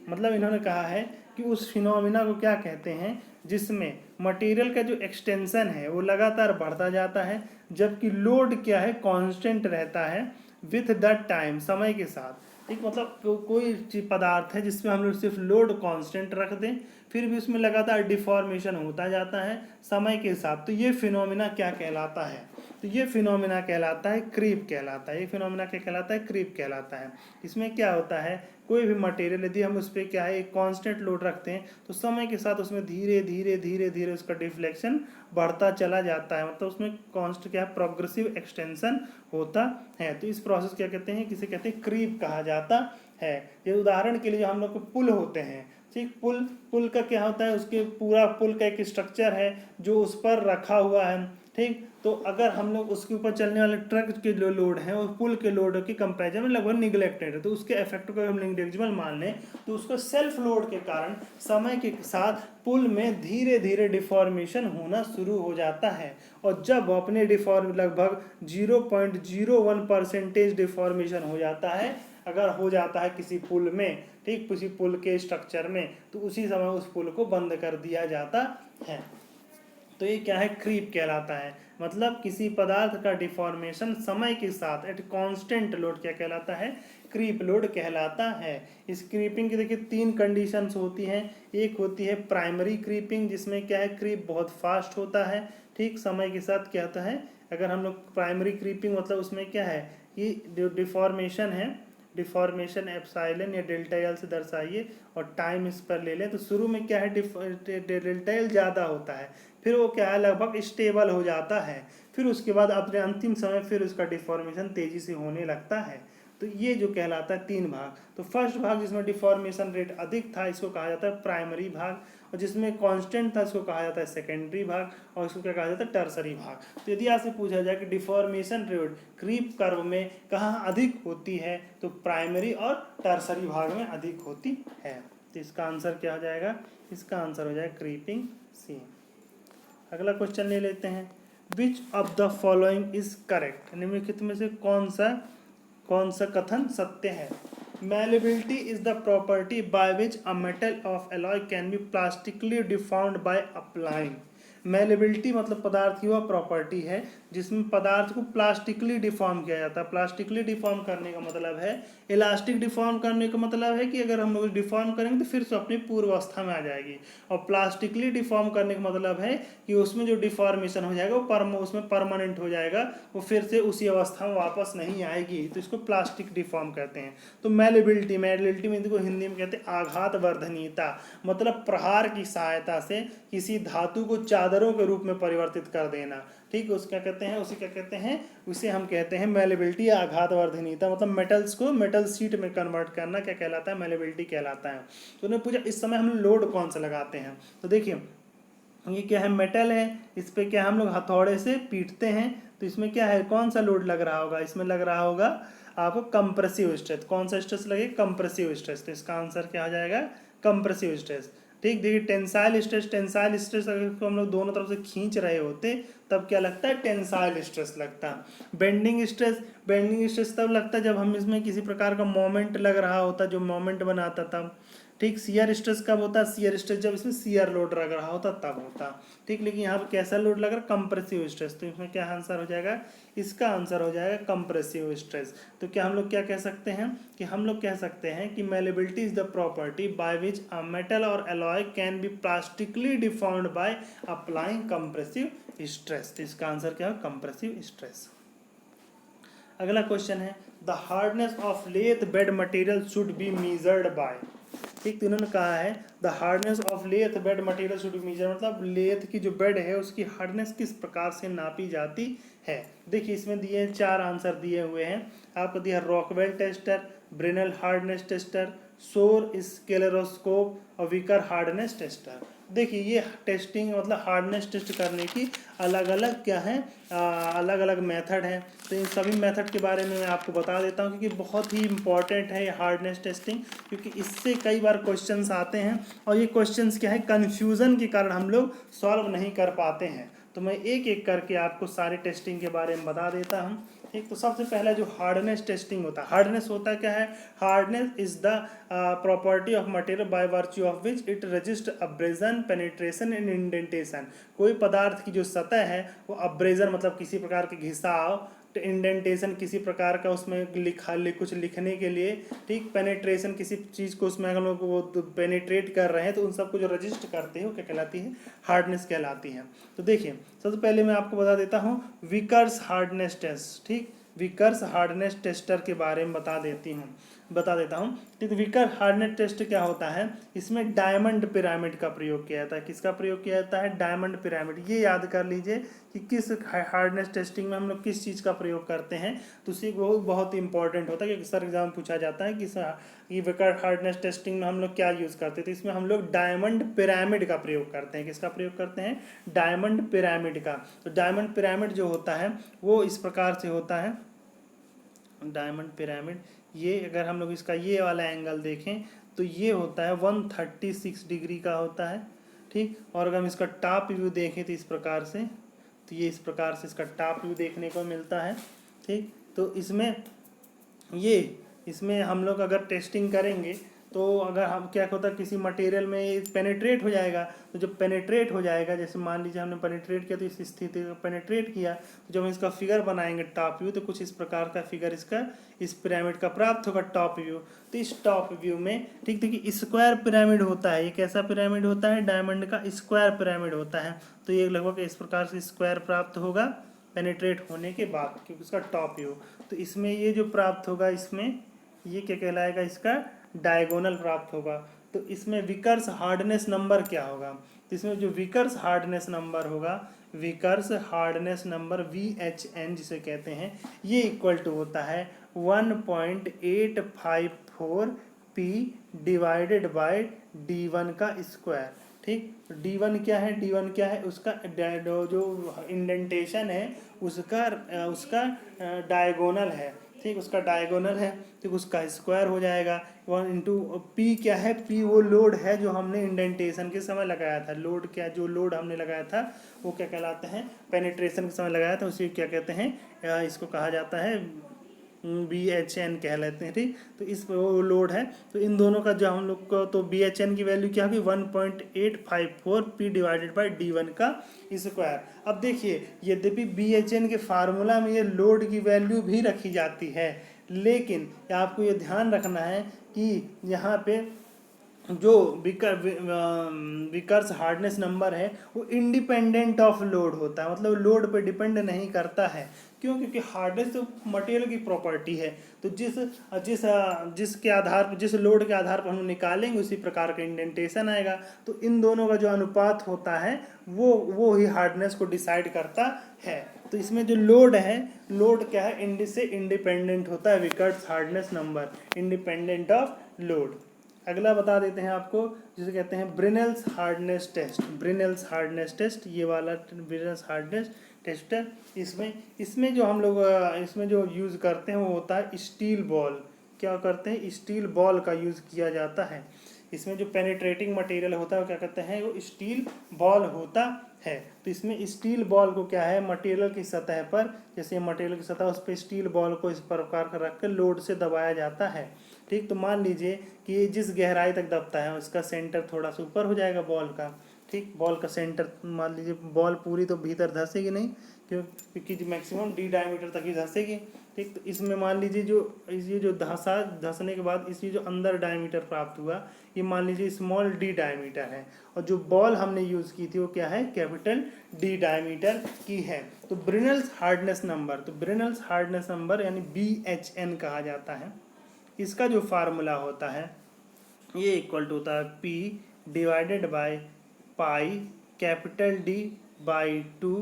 Speaker 1: मतलब इन्होंने कहा है कि उस फिनोमिना को क्या कहते हैं जिसमें मटेरियल का जो एक्सटेंशन है वो लगातार बढ़ता जाता है, जबकि लोड क्या है, कांस्टेंट रहता है विथ द टाइम, समय के साथ। ठीक, मतलब कोई पदार्थ है जिसमें हम लोग सिर्फ लोड कांस्टेंट रख दें फिर भी उसमें लगातार डिफॉर्मेशन होता जाता है समय के साथ, तो ये फिनोमिना क्या कहलाता है, तो ये फिनोमिना कहलाता है क्रीप कहलाता है। ये फिनोमिना क्या कहलाता है, क्रीप कहलाता है। इसमें क्या होता है, कोई भी मटेरियल यदि हम उस पर क्या है एक कांस्टेंट लोड रखते हैं तो समय के साथ उसमें धीरे धीरे धीरे धीरे उसका डिफ्लेक्शन बढ़ता चला जाता है, मतलब उसमें कांस्ट क्या है, प्रोग्रेसिव एक्सटेंशन होता है। तो इस प्रोसेस क्या कहते हैं, किसे कहते हैं, क्रीप कहा जाता है। ये उदाहरण के लिए जो हम लोग को पुल होते हैं, ठीक, पुल का क्या होता है, उसके पूरा पुल का एक स्ट्रक्चर है जो उस पर रखा हुआ है। ठीक, तो अगर हम लोग उसके ऊपर चलने वाले ट्रक के जो लोड है और पुल के लोड के कंपैरिजन में लगभग निगलेक्टेड है, तो उसके इफेक्ट को हम निग्लेजिबल मान लें तो उसको सेल्फ लोड के कारण समय के साथ पुल में धीरे धीरे डिफॉर्मेशन होना शुरू हो जाता है, और जब अपने लगभग 0.01% डिफॉर्मेशन हो जाता है, अगर हो जाता है किसी पुल में, ठीक, किसी पुल के स्ट्रक्चर में, तो उसी समय उस पुल को बंद कर दिया जाता है। तो ये क्या है, क्रीप कहलाता है। मतलब किसी पदार्थ का डिफॉर्मेशन समय के साथ एट कांस्टेंट लोड क्या कहलाता है, क्रीप लोड कहलाता है। इस क्रीपिंग की देखिए 3 कंडीशंस होती हैं। एक होती है प्राइमरी क्रीपिंग, जिसमें क्या है क्रीप बहुत फास्ट होता है, ठीक, समय के साथ क्या होता है, अगर हम लोग प्राइमरी क्रीपिंग मतलब उसमें क्या है, ये जो डिफॉर्मेशन है, डिफॉर्मेशन एप्साइलन या डेल्टा एल से दर्शाइए और टाइम इस पर ले लें, तो शुरू में क्या है डेल्टा एल ज़्यादा होता है, फिर वो क्या है लगभग स्टेबल हो जाता है, फिर उसके बाद अपने अंतिम समय फिर उसका डिफॉर्मेशन तेज़ी से होने लगता है। तो ये जो कहलाता है 3 भाग। तो फर्स्ट भाग जिसमें डिफॉर्मेशन रेट अधिक था इसको कहा जाता है प्राइमरी भाग, और जिसमें कांस्टेंट था इसको कहा जाता है सेकेंडरी भाग, और इसको क्या कहा जाता है टर्सरी भाग। तो यदि आपसे पूछा जाए कि डिफॉर्मेशन रेट क्रीप कर्व में कहाँ अधिक होती है, तो प्राइमरी और टर्सरी भाग में अधिक होती है। तो इसका आंसर क्या हो जाएगा, इसका आंसर हो जाएगा क्रीपिंग सी। अगला क्वेश्चन ले लेते हैं, which of the following is correct, निम्नलिखित में से कौन सा कथन सत्य है। Malleability is the property by which a metal of alloy can be plastically deformed by applying। Malleability मतलब पदार्थ की वह प्रॉपर्टी है जिसमें पदार्थ को प्लास्टिकली डिफॉर्म किया जाता है। प्लास्टिकली डिफॉर्म करने का मतलब है, इलास्टिक डिफॉर्म करने का मतलब है कि अगर हम लोग डिफॉर्म करेंगे तो फिर से अपनी पूर्व अवस्था में आ जाएगी, और प्लास्टिकली डिफॉर्म करने का मतलब है कि उसमें जो डिफॉर्मेशन हो जाएगा वो उसमें परमानेंट हो जाएगा, वो फिर से उसी अवस्था में वापस नहीं आएगी, तो इसको प्लास्टिक डिफॉर्म कहते हैं। तो मैलेबिलिटी में इसको हिंदी में कहते हैं आघात वर्धनीयता, मतलब प्रहार की सहायता से किसी धातु को चादरों के रूप में परिवर्तित कर देना। ठीक, उस क्या कहते हैं, उसे क्या कहते हैं, उसे हम कहते हैं मेलेबिलिटी या आघातवर्धनीयता, मतलब मेटल्स को मेटल शीट में कन्वर्ट करना क्या कहलाता है, मेलेबिलिटी कहलाता है। तो उन्होंने पूछा इस समय हम लोड कौन सा लगाते हैं, तो देखिए ये क्या है, मेटल है, इस पे क्या हम लोग हथौड़े से पीटते हैं, तो इसमें क्या है, कौन सा लोड लग रहा होगा, इसमें लग रहा होगा आपको कंप्रेसिव स्ट्रेस। कौन सा स्ट्रेस लगे, कंप्रेसिव स्ट्रेस, तो इसका आंसर क्या हो जाएगा, कंप्रेसिव स्ट्रेस। ठीक, देखिए टेंसाइल स्ट्रेस, टेंसाइल स्ट्रेस अगर हम लोग दोनों तरफ से खींच रहे होते तब क्या लगता है, टेंसाइल स्ट्रेस लगता है। बेंडिंग स्ट्रेस, बेंडिंग स्ट्रेस तब लगता है जब हम इसमें किसी प्रकार का मोमेंट लग रहा होता, जो मोमेंट बनाता था। ठीक, शियर स्ट्रेस कब होता है, शियर स्ट्रेस जब इसमें शियर लोड लग रहा होता तब होता। ठीक, लेकिन यहाँ पर कैसा लोड लग रहा है, कंप्रेसिव स्ट्रेस, तो इसमें क्या आंसर हो जाएगा, इसका आंसर हो जाएगा कंप्रेसिव स्ट्रेस। तो क्या हम लोग क्या कह सकते हैं कि हम लोग कह सकते हैं कि malleability is the property by which a metal और alloy can be plastically deformed by applying compressive stress. तो इसका आंसर क्या है, कंप्रेसिव स्ट्रेस। अगला क्वेश्चन है the hardness of lathe bed material should be measured by. ठीक, तो इन्होंने कहा है the hardness of lathe bed material should be measured, मतलब लेथ की जो बेड है उसकी हार्डनेस किस प्रकार से नापी जाती है। देखिए इसमें दिए 4 आंसर दिए हुए हैं आपको, दिया रॉकवेल टेस्टर, ब्रेनल हार्डनेस टेस्टर, सोर स्केलेरोस्कोप और विकर हार्डनेस टेस्टर। देखिए ये टेस्टिंग मतलब हार्डनेस टेस्ट करने की अलग अलग क्या है, अलग अलग मेथड है। तो इन सभी मेथड के बारे में मैं आपको बता देता हूँ क्योंकि बहुत ही इंपॉर्टेंट है ये हार्डनेस टेस्टिंग, क्योंकि इससे कई बार क्वेश्चंस आते हैं और ये क्वेश्चंस क्या है, कन्फ्यूज़न के कारण हम लोग सॉल्व नहीं कर पाते हैं। तो मैं एक एक करके आपको सारे टेस्टिंग के बारे में बता देता हूँ। ठीक, तो सबसे पहला जो हार्डनेस टेस्टिंग होता है, हार्डनेस होता क्या है, hardness is the property of material by virtue of which it resist abrasion, penetration and indentation. कोई पदार्थ की जो सतह है वो अब्रेजन मतलब किसी प्रकार के घिसाव, इंडेंटेशन किसी प्रकार का उसमें कुछ लिखने के लिए, ठीक, पेनिट्रेशन किसी चीज़ को उसमें अगर लोग वो पेनिट्रेट कर रहे हैं तो उन सबको जो रजिस्ट करते हैं वो क्या कहलाती है, हार्डनेस कहलाती है। तो देखिए सबसे पहले मैं आपको बता देता हूँ विकर्स हार्डनेस टेस्ट। ठीक, विकर्स हार्डनेस टेस्टर के बारे में बता देता हूँ। ठीक, विकर हार्डनेस टेस्ट क्या होता है, इसमें डायमंड पिरामिड का प्रयोग किया जाता है। किसका प्रयोग किया जाता है, डायमंड पिरामिड। ये याद कर लीजिए कि किस हार्डनेस टेस्टिंग में हम लोग किस चीज़ का प्रयोग करते हैं, तो उसी को बहुत इंपॉर्टेंट होता है क्योंकि सर एग्जाम पूछा जाता है कि विकर हार्डनेस टेस्टिंग में हम लोग क्या यूज़ करते हैं, तो इसमें हम लोग डायमंड पिरामिड का प्रयोग करते हैं। किसका प्रयोग करते हैं, डायमंड पिरामिड का। तो डायमंड पिरामिड जो होता है वो इस प्रकार से होता है, डायमंड पिरामिड, ये अगर हम लोग इसका ये वाला एंगल देखें तो ये होता है 136 डिग्री का होता है। ठीक, और अगर हम इसका टॉप व्यू देखें तो इस प्रकार से, तो ये इस प्रकार से इसका टॉप व्यू देखने को मिलता है। ठीक, तो इसमें हम लोग अगर टेस्टिंग करेंगे तो अगर हम क्या होता है किसी मटेरियल में पेनिट्रेट हो जाएगा, तो जब पेनिट्रेट हो जाएगा, जैसे मान लीजिए हमने पेनिट्रेट किया तो इस स्थिति को पेनिट्रेट किया, तो जब हम इसका फिगर बनाएंगे टॉप व्यू तो कुछ इस प्रकार का फिगर इसका इस पिरामिड का प्राप्त होगा टॉप व्यू। तो इस टॉप व्यू में ठीक देखिए स्क्वायर पिरामिड होता है, ये कैसा पिरामिड होता है, डायमंड का स्क्वायर पिरामिड होता है। तो ये लगभग इस प्रकार से स्क्वायर प्राप्त होगा पेनिट्रेट होने के बाद, क्योंकि उसका टॉप व्यू। तो इसमें ये जो प्राप्त होगा, इसमें ये क्या कहलाएगा, इसका डायगोनल प्राप्त होगा। तो इसमें विकर्स हार्डनेस नंबर क्या होगा, तो इसमें जो विकर्स हार्डनेस नंबर होगा, विकर्स हार्डनेस नंबर VHN जिसे कहते हैं, ये इक्वल टू होता है 1.854 P डिवाइडेड बाय D1 का स्क्वायर। ठीक, D1 क्या है, D1 क्या है, उसका जो इंडेंटेशन है उसका डायगोनल है। ठीक, उसका डायगोनल है तो उसका स्क्वायर हो जाएगा 1 इंटू P क्या है, P वो लोड है जो हमने इंडेंटेशन के समय लगाया था। लोड क्या, जो लोड हमने लगाया था वो क्या कहलाता है, पेनिट्रेशन के समय लगाया था, उसी क्या कहते हैं, इसको कहा जाता है BHN कह लेते हैं। ठीक, तो इस वो लोड है, तो इन दोनों का जो हम लोग को, तो BHN की वैल्यू क्या होगी 1.854 P डिवाइडेड बाई D1 का स्क्वायर। अब देखिए यद्यपि BHN के फार्मूला में ये लोड की वैल्यू भी रखी जाती है, लेकिन आपको ये ध्यान रखना है कि यहाँ पे जो विकर्स हार्डनेस नंबर है वो इंडिपेंडेंट ऑफ लोड होता है, मतलब लोड पे डिपेंड नहीं करता है। क्यों? क्योंकि हार्डनेस तो मटेरियल की प्रॉपर्टी है, तो जिस जिस जिसके आधार पर, जिस लोड के आधार पर हम निकालेंगे उसी प्रकार का इंडेंटेशन आएगा। तो इन दोनों का जो अनुपात होता है वो ही हार्डनेस को डिसाइड करता है। तो इसमें जो लोड है, लोड क्या है, से इंडिपेंडेंट होता है, Vickers hardness number independent of load. अगला बता देते हैं आपको, जिसे कहते हैं Brinell's hardness test. Brinell's hardness test, ये वाला ब्रिनेल्स हार्डनेस टेस्ट है। इसमें जो हम लोग इसमें जो यूज़ करते हैं वो होता है स्टील बॉल। क्या करते हैं? स्टील बॉल का यूज़ किया जाता है। इसमें जो पेनिट्रेटिंग मटेरियल होता है वो क्या कहते हैं, वो स्टील बॉल होता है। तो इसमें स्टील बॉल को क्या है, मटेरियल की सतह पर, जैसे मटेरियल की सतह उस पर स्टील बॉल को इस प्रकार का रख कर लोड से दबाया जाता है। ठीक, तो मान लीजिए कि जिस गहराई तक दबता है उसका सेंटर थोड़ा सा ऊपर हो जाएगा बॉल का। ठीक, बॉल का सेंटर, मान लीजिए बॉल पूरी तो भीतर धंसेगी नहीं, क्योंकि मैक्सिमम डी डायमीटर तक ही धंसेगी। ठीक, तो इसमें मान लीजिए ये जो धंसने के बाद इसी जो अंदर डायमीटर प्राप्त हुआ, ये मान लीजिए स्मॉल डी डायमीटर है, और जो बॉल हमने यूज़ की थी वो क्या है, कैपिटल डी डायमीटर की है। तो ब्रिनल्स हार्डनेस नंबर, तो ब्रिनल्स हार्डनेस नंबर यानी BHN कहा जाता है। इसका जो फार्मूला होता है ये इक्वल टू होता है P divided by pi capital D by 2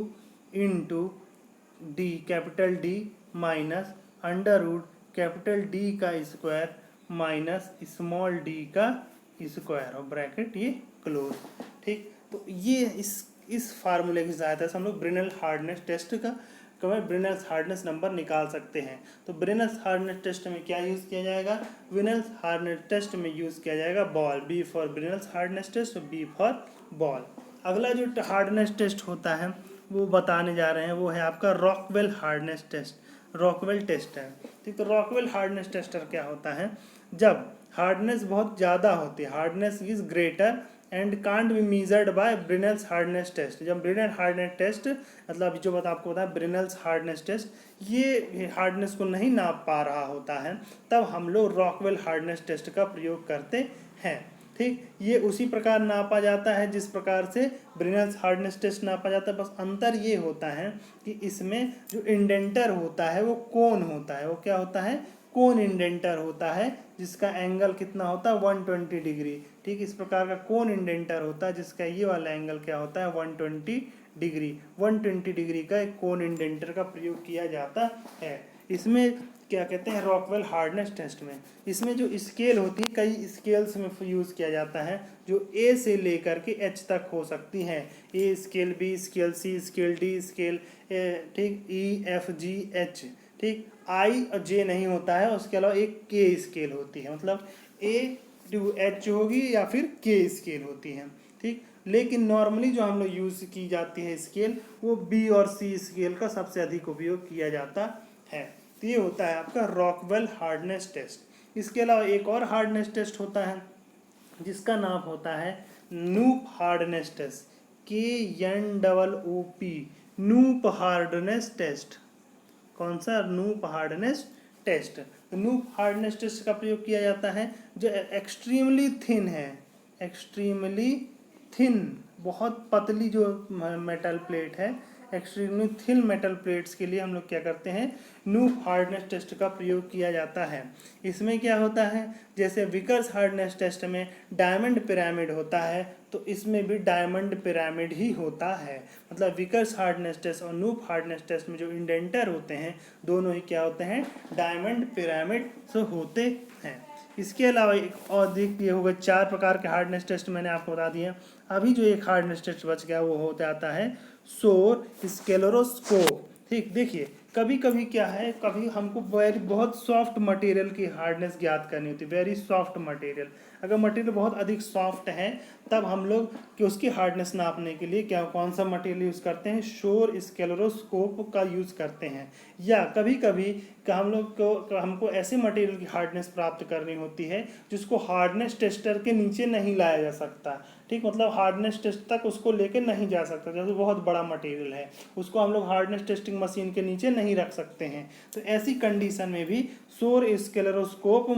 Speaker 1: into D capital D minus under root capital D का स्क्वायर माइनस स्मॉल d का स्क्वायर और ब्रैकेट ये क्लोज। ठीक, तो ये इस फार्मूले की सहायता से हम लोग ब्रिनल हार्डनेस टेस्ट का ब्रिनल्स हार्डनेस नंबर निकाल सकते हैं। तो ब्रिनल्स हार्डनेस टेस्ट में क्या यूज़ किया जाएगा, ब्रिनल्स हार्डनेस टेस्ट में यूज़ किया जाएगा ball, B for Brinell's hardness test, B for ball. अगला जो हार्डनेस टेस्ट होता है वो बताने जा रहे हैं, वो है आपका Rockwell hardness test. Rockwell test है। ठीक, तो रॉकवेल हार्डनेस टेस्टर क्या होता है, जब हार्डनेस बहुत ज़्यादा होती है, hardness is greater and can't be measured by Brinell's hardness test. जब ब्रिनल हार्डनेस टेस्ट, मतलब जो बात आपको बताया ब्रिनल्स हार्डनेस टेस्ट, ये हार्डनेस को नहीं नाप पा रहा होता है, तब हम लोग रॉकवेल हार्डनेस टेस्ट का प्रयोग करते हैं। ठीक, ये उसी प्रकार नापा जाता है जिस प्रकार से ब्रिनल्स हार्डनेस टेस्ट नापा जाता है, बस अंतर ये होता है कि इसमें जो इंडेंटर होता है वो कोन होता है। वो क्या होता है, कोन इंडेंटर होता है, जिसका एंगल कितना होता है, 120 डिग्री। ठीक, इस प्रकार का कोन इंडेंटर होता है जिसका ये वाला एंगल क्या होता है, 120 डिग्री। 120 डिग्री का एक कोन इंडेंटर का प्रयोग किया जाता है। इसमें क्या कहते हैं, रॉकवेल हार्डनेस टेस्ट में इसमें जो स्केल होती है, कई स्केल्स में यूज़ किया जाता है, जो A से लेकर के H तक हो सकती हैं। A scale, B scale, C scale, D scale, ठीक, E F G H। ठीक, I और J नहीं होता है, उसके अलावा एक K स्केल होती है, मतलब A to H होगी या फिर K स्केल होती है। ठीक, लेकिन नॉर्मली जो हम लोग यूज़ की जाती है स्केल, वो B और C स्केल का सबसे अधिक उपयोग किया जाता है। तो ये होता है आपका रॉकवेल हार्डनेस टेस्ट। इसके अलावा एक और हार्डनेस टेस्ट होता है जिसका नाम होता है नूप hardness test, KNOOP, नूप hardness test. कौन सा, नूप हार्डनेस टेस्ट। तो नूप हार्डनेस टेस्ट का प्रयोग किया जाता है जो एक्सट्रीमली थिन है, एक्सट्रीमली थिन, बहुत पतली जो मेटल प्लेट है, एक्सट्रीमली थिन मेटल प्लेट्स के लिए हम लोग क्या करते हैं, नूप हार्डनेस टेस्ट का प्रयोग किया जाता है। इसमें क्या होता है, जैसे विकर्स हार्डनेस टेस्ट में डायमंड पिरामिड होता है, तो इसमें भी डायमंड पिरामिड ही होता है। मतलब विकर्स हार्डनेस टेस्ट और नूप हार्डनेस टेस्ट में जो इंडेंटर होते हैं दोनों ही क्या होते हैं, डायमंड पिरामिड से होते हैं। इसके अलावा एक और ये हो गए 4 प्रकार के हार्डनेस टेस्ट मैंने आपको बता दिए। अभी जो एक हार्डनेस टेस्ट बच गया वो हो जाता है सोर स्क्लेरोस्कोप। ठीक, देखिए कभी कभी क्या है, कभी हमको बहुत सॉफ्ट मटेरियल की हार्डनेस ज्ञात करनी होती है, वेरी सॉफ्ट मटेरियल। अगर मटेरियल बहुत अधिक सॉफ्ट है तब हम लोग कि उसकी हार्डनेस नापने के लिए क्या, कौन सा मटेरियल यूज़ करते हैं, शोर स्क्लेरोस्कोप का यूज़ करते हैं। या कभी कभी हमको ऐसे मटेरियल की हार्डनेस प्राप्त करनी होती है जिसको हार्डनेस टेस्टर के नीचे नहीं लाया जा सकता। ठीक, मतलब हार्डनेस टेस्ट तक उसको लेके नहीं जा सकता, जैसे बहुत बड़ा मटेरियल है उसको हम लोग हार्डनेस टेस्टिंग मशीन के नीचे नहीं रख सकते हैं। तो ऐसी कंडीशन में भी सोर स्क्लेरोस्कोप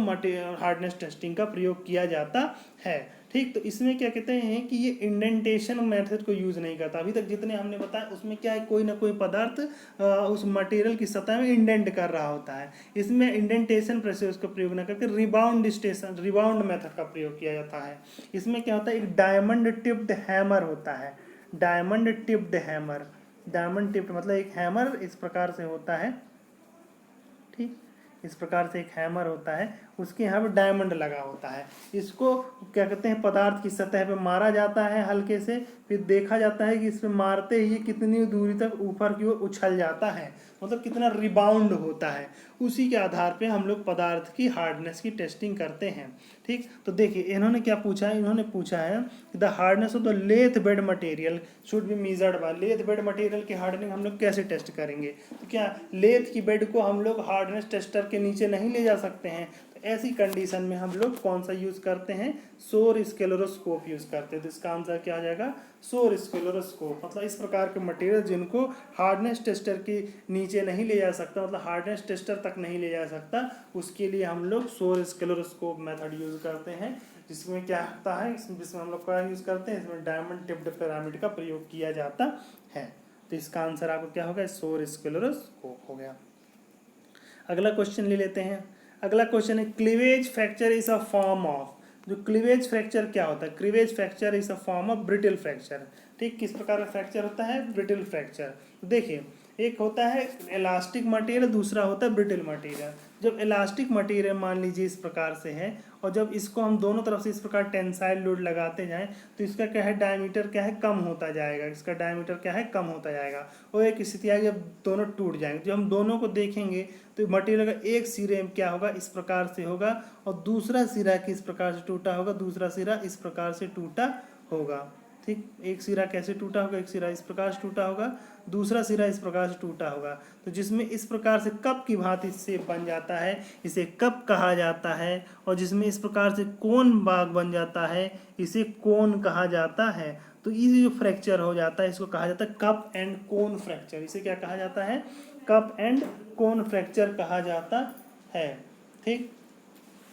Speaker 1: हार्डनेस टेस्टिंग का प्रयोग किया जाता है। ठीक। तो इसमें क्या कहते हैं कि ये इंडेंटेशन मेथड को यूज़ नहीं करता। अभी तक जितने हमने बताया उसमें क्या है, कोई ना कोई पदार्थ उस मटेरियल की सतह में इंडेंट कर रहा होता है। इसमें इंडेंटेशन प्रोसेस का प्रयोग न करके रिबाउंड मेथड का प्रयोग किया जाता है। इसमें क्या होता है, एक डायमंड टिप्ड हैमर होता है। Diamond tipped hammer, diamond tipped मतलब एक हैमर इस प्रकार से होता है, ठीक, इस प्रकार से एक हैमर होता है, उसके यहाँ पे डायमंड लगा होता है। इसको क्या कहते हैं, पदार्थ की सतह पे मारा जाता है हल्के से, फिर देखा जाता है कि इसमें मारते ही कितनी दूरी तक ऊपर की ओर उछल जाता है, मतलब कितना रिबाउंड होता है। उसी के आधार पे हम लोग पदार्थ की हार्डनेस की टेस्टिंग करते हैं। ठीक। तो देखिए इन्होंने क्या पूछा है, इन्होंने पूछा है the hardness of the lathe bed material should be measured by. Lathe bed material की हार्डनिंग हम लोग कैसे टेस्ट करेंगे? तो क्या लेथ की बेड को हम लोग हार्डनेस टेस्टर के नीचे नहीं ले जा सकते हैं? तो ऐसी कंडीशन में हम लोग कौन सा यूज करते हैं? सोर स्केलेरोस्कोप यूज करते हैं। तो इसका आंसर क्या आ जाएगा? सोर स्केलेरोस्कोप। मतलब इस प्रकार के मटेरियल जिनको हार्डनेस टेस्टर के नीचे नहीं ले जा सकता, मतलब हार्डनेस टेस्टर तक नहीं ले जा सकता, उसके लिए हम लोग सोर स्केलेरोस्कोप मेथड यूज करते हैं। जिसमें क्या होता है, जिसमें हम लोग क्या यूज करते हैं, इसमें डायमंड टिप्ड पिरामिड का प्रयोग किया जाता है। तो इसका आंसर आपको क्या होगा? सोर स्केलेरोस्कोप हो गया। अगला क्वेश्चन ले लेते हैं। अगला क्वेश्चन है cleavage fracture is a form of. जो क्लीवेज फ्रैक्चर क्या होता है? Cleavage fracture is a form of brittle fracture. ठीक। किस प्रकार का फ्रैक्चर होता है? Brittle fracture. देखिए एक होता है इलास्टिक मटेरियल, दूसरा होता है ब्रिटल मटेरियल। जब इलास्टिक मटेरियल मान लीजिए इस प्रकार से है, और जब इसको हम दोनों तरफ से इस प्रकार टेंसाइल लोड लगाते जाएं तो इसका क्या है, डायमीटर क्या है, कम होता जाएगा। इसका डायमीटर क्या है, कम होता जाएगा। और एक स्थिति आएगी जब दोनों टूट जाएंगे। जब हम दोनों को देखेंगे तो मटेरियल का एक सिरे में क्या होगा, इस प्रकार से होगा, और दूसरा सिरा किस प्रकार से टूटा होगा, दूसरा सिरा इस प्रकार से टूटा होगा। ठीक। एक सिरा कैसे टूटा होगा, एक सिरा इस प्रकार से टूटा होगा, दूसरा सिरा इस प्रकार से टूटा होगा। तो जिसमें इस प्रकार से कप की भांति इससे बन जाता है, इसे कप कहा जाता है। और जिसमें इस प्रकार से कोन बाग बन जाता है, इसे कोन कहा जाता है। तो ये जो फ्रैक्चर हो जाता है इसको कहा जाता है कप एंड कोन फ्रैक्चर। इसे क्या कहा जाता है? कप एंड कोन फ्रैक्चर कहा जाता है। ठीक।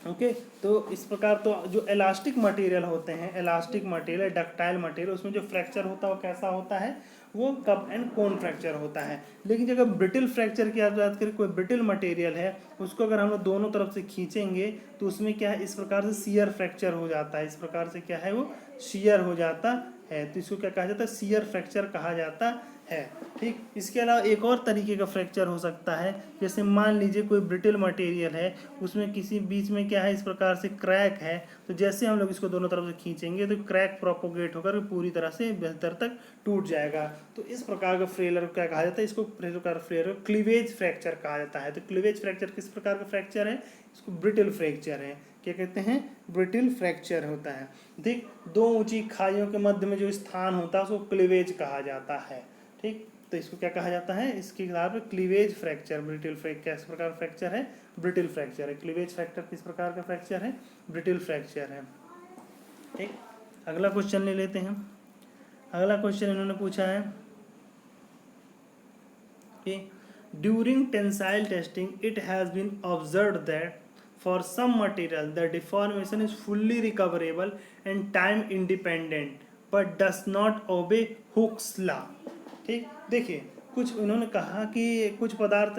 Speaker 1: ओके। तो इस प्रकार तो जो इलास्टिक मटेरियल होते हैं, इलास्टिक मटेरियल, डक्टाइल मटेरियल, उसमें जो फ्रैक्चर होता है वो कैसा होता है? वो कप एंड कोन फ्रैक्चर होता है। लेकिन जब ब्रिटल फ्रैक्चर की आप बात करें, कोई ब्रिटल मटेरियल है उसको अगर हम लोग दोनों तरफ से खींचेंगे तो उसमें क्या है, इस प्रकार से शियर फ्रैक्चर हो जाता है। इस प्रकार से क्या है, वो शियर हो जाता है। तो इसको क्या कहा जाता है? शियर फ्रैक्चर कहा जाता है। ठीक। इसके अलावा एक और तरीके का फ्रैक्चर हो सकता है, जैसे मान लीजिए कोई ब्रिटल मटेरियल है, उसमें किसी बीच में क्या है, इस प्रकार से क्रैक है। तो जैसे हम लोग इसको दोनों तरफ से खींचेंगे तो क्रैक प्रोपोगेट होकर पूरी तरह से बेहतर तक टूट जाएगा। तो इस प्रकार का फेलियर क्या कहा जाता है? इसको फेलियर क्लीवेज फ्रैक्चर कहा जाता है। तो क्लीवेज फ्रैक्चर किस प्रकार का फ्रैक्चर है? इसको ब्रिटल फ्रैक्चर है। क्या कहते हैं? ब्रिटल फ्रैक्चर होता है। देख, दो ऊंची खाइयों के मध्य में जो स्थान होता है उसको क्लीवेज कहा जाता है। ठीक। तो इसको क्या कहा जाता है? इसके आधार पर क्लीवेज फ्रैक्चर, ब्रिटल फ्रैक्चर किस प्रकार फ्रैक्चर है? ब्रिटल फ्रैक्चर है। क्लीवेज फ्रैक्चर किस प्रकार का फ्रैक्चर है? ब्रिटल फ्रैक्चर है। ठीक। अगला क्वेश्चन ले लेते हैं। अगला क्वेश्चन इन्होंने पूछा है कि during tensile testing it has been observed that for some material the deformation is fully recoverable and time independent but does not obey Hooke's law. ठीक। देखिए कुछ उन्होंने कहा कि कुछ पदार्थ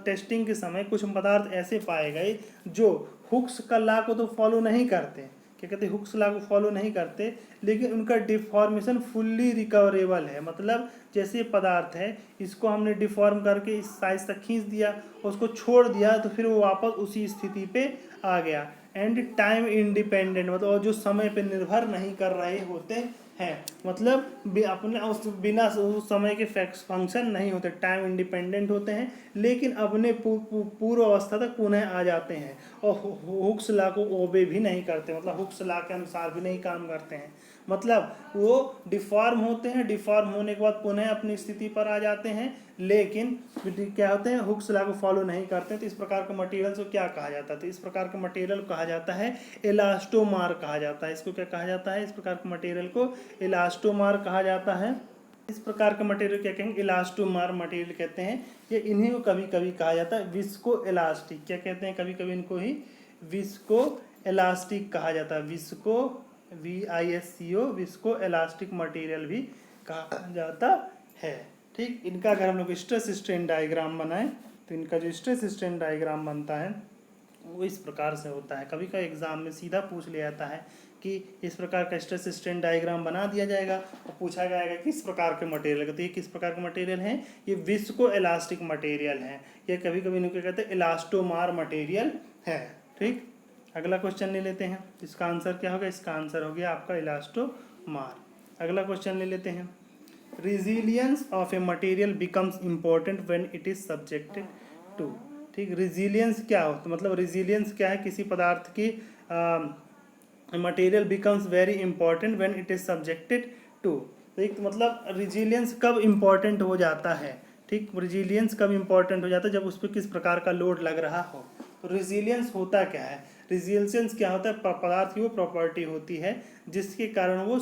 Speaker 1: टेस्टिंग के समय कुछ पदार्थ ऐसे पाए गए जो हुक्स का लॉ को तो फॉलो नहीं करते, क्या कहते हैं, हुक्स लॉ को फॉलो नहीं करते, लेकिन उनका डिफॉर्मेशन फुल्ली रिकवरेबल है। मतलब जैसे पदार्थ है, इसको हमने डिफॉर्म करके इस साइज तक खींच दिया और उसको छोड़ दिया तो फिर वो वापस उसी स्थिति पे आ गया। एंड टाइम इंडिपेंडेंट मतलब जो समय पे निर्भर नहीं कर रहे होते हैं, मतलब अपने उस बिना उस समय के फंक्शन नहीं होते, टाइम इंडिपेंडेंट होते हैं, लेकिन अपने पूर्व अवस्था तक पुनः आ जाते हैं और हुक्स लॉ को ओबे भी नहीं करते, मतलब हुक्स लॉ के अनुसार भी नहीं काम करते हैं। मतलब वो डिफॉर्म होते हैं, डिफॉर्म होने के बाद पुनः अपनी स्थिति पर आ जाते हैं, लेकिन क्या होते हैं, हुक्स लॉ को फॉलो नहीं करते। तो इस प्रकार के मटेरियल को क्या कहा जाता है? तो इस प्रकार के मटेरियल कहा जाता है इलास्टोमार कहा जाता है। इसको क्या कहा जाता है? इस प्रकार के मटेरियल को इलास्टोमार कहा जाता है। इस प्रकार का मटेरियल क्या कहेंगे? इलास्टोमार मटेरियल कहते हैं। ये इन्हीं को कभी कभी कहा जाता है विस्को इलास्टिक। क्या कहते हैं? कभी कभी इनको ही विस्को इलास्टिक कहा जाता है। Visco VISCO visco elastic material भी कहा जाता है। ठीक, इनका अगर हम लोग स्ट्रेस स्ट्रेन डायग्राम बनाएं तो इनका जो स्ट्रेस स्ट्रेन डायग्राम बनता है वो इस प्रकार से होता है। कभी कभी एग्जाम में सीधा पूछ लिया जाता है कि इस प्रकार का स्ट्रेस स्ट्रेन डायग्राम बना दिया जाएगा और पूछा जाएगा किस प्रकार के मटेरियल का। तो ये किस प्रकार के मटेरियल हैं, ये विस्को इलास्टिक मटेरियल हैं, ये कभी कभी इनको कहते हैं इलास्टोमार मटेरियल है। ठीक, अगला क्वेश्चन ले लेते हैं, इसका आंसर क्या होगा, इसका आंसर हो गया आपका इलास्टोमार। अगला क्वेश्चन ले लेते हैं, resilience of a material becomes important when it is subjected to। ठीक, resilience क्या होता है, मतलब resilience क्या है, किसी पदार्थ की material becomes very important when it is subjected to. तो एक मतलब resilience कब इंपॉर्टेंट हो जाता है। ठीक, resilience कब इंपॉर्टेंट हो जाता है, जब उस पर किस प्रकार का लोड लग रहा हो। तो resilience होता क्या है, resilience क्या होता है, पदार्थ की वो प्रॉपर्टी होती है जिसके कारण वो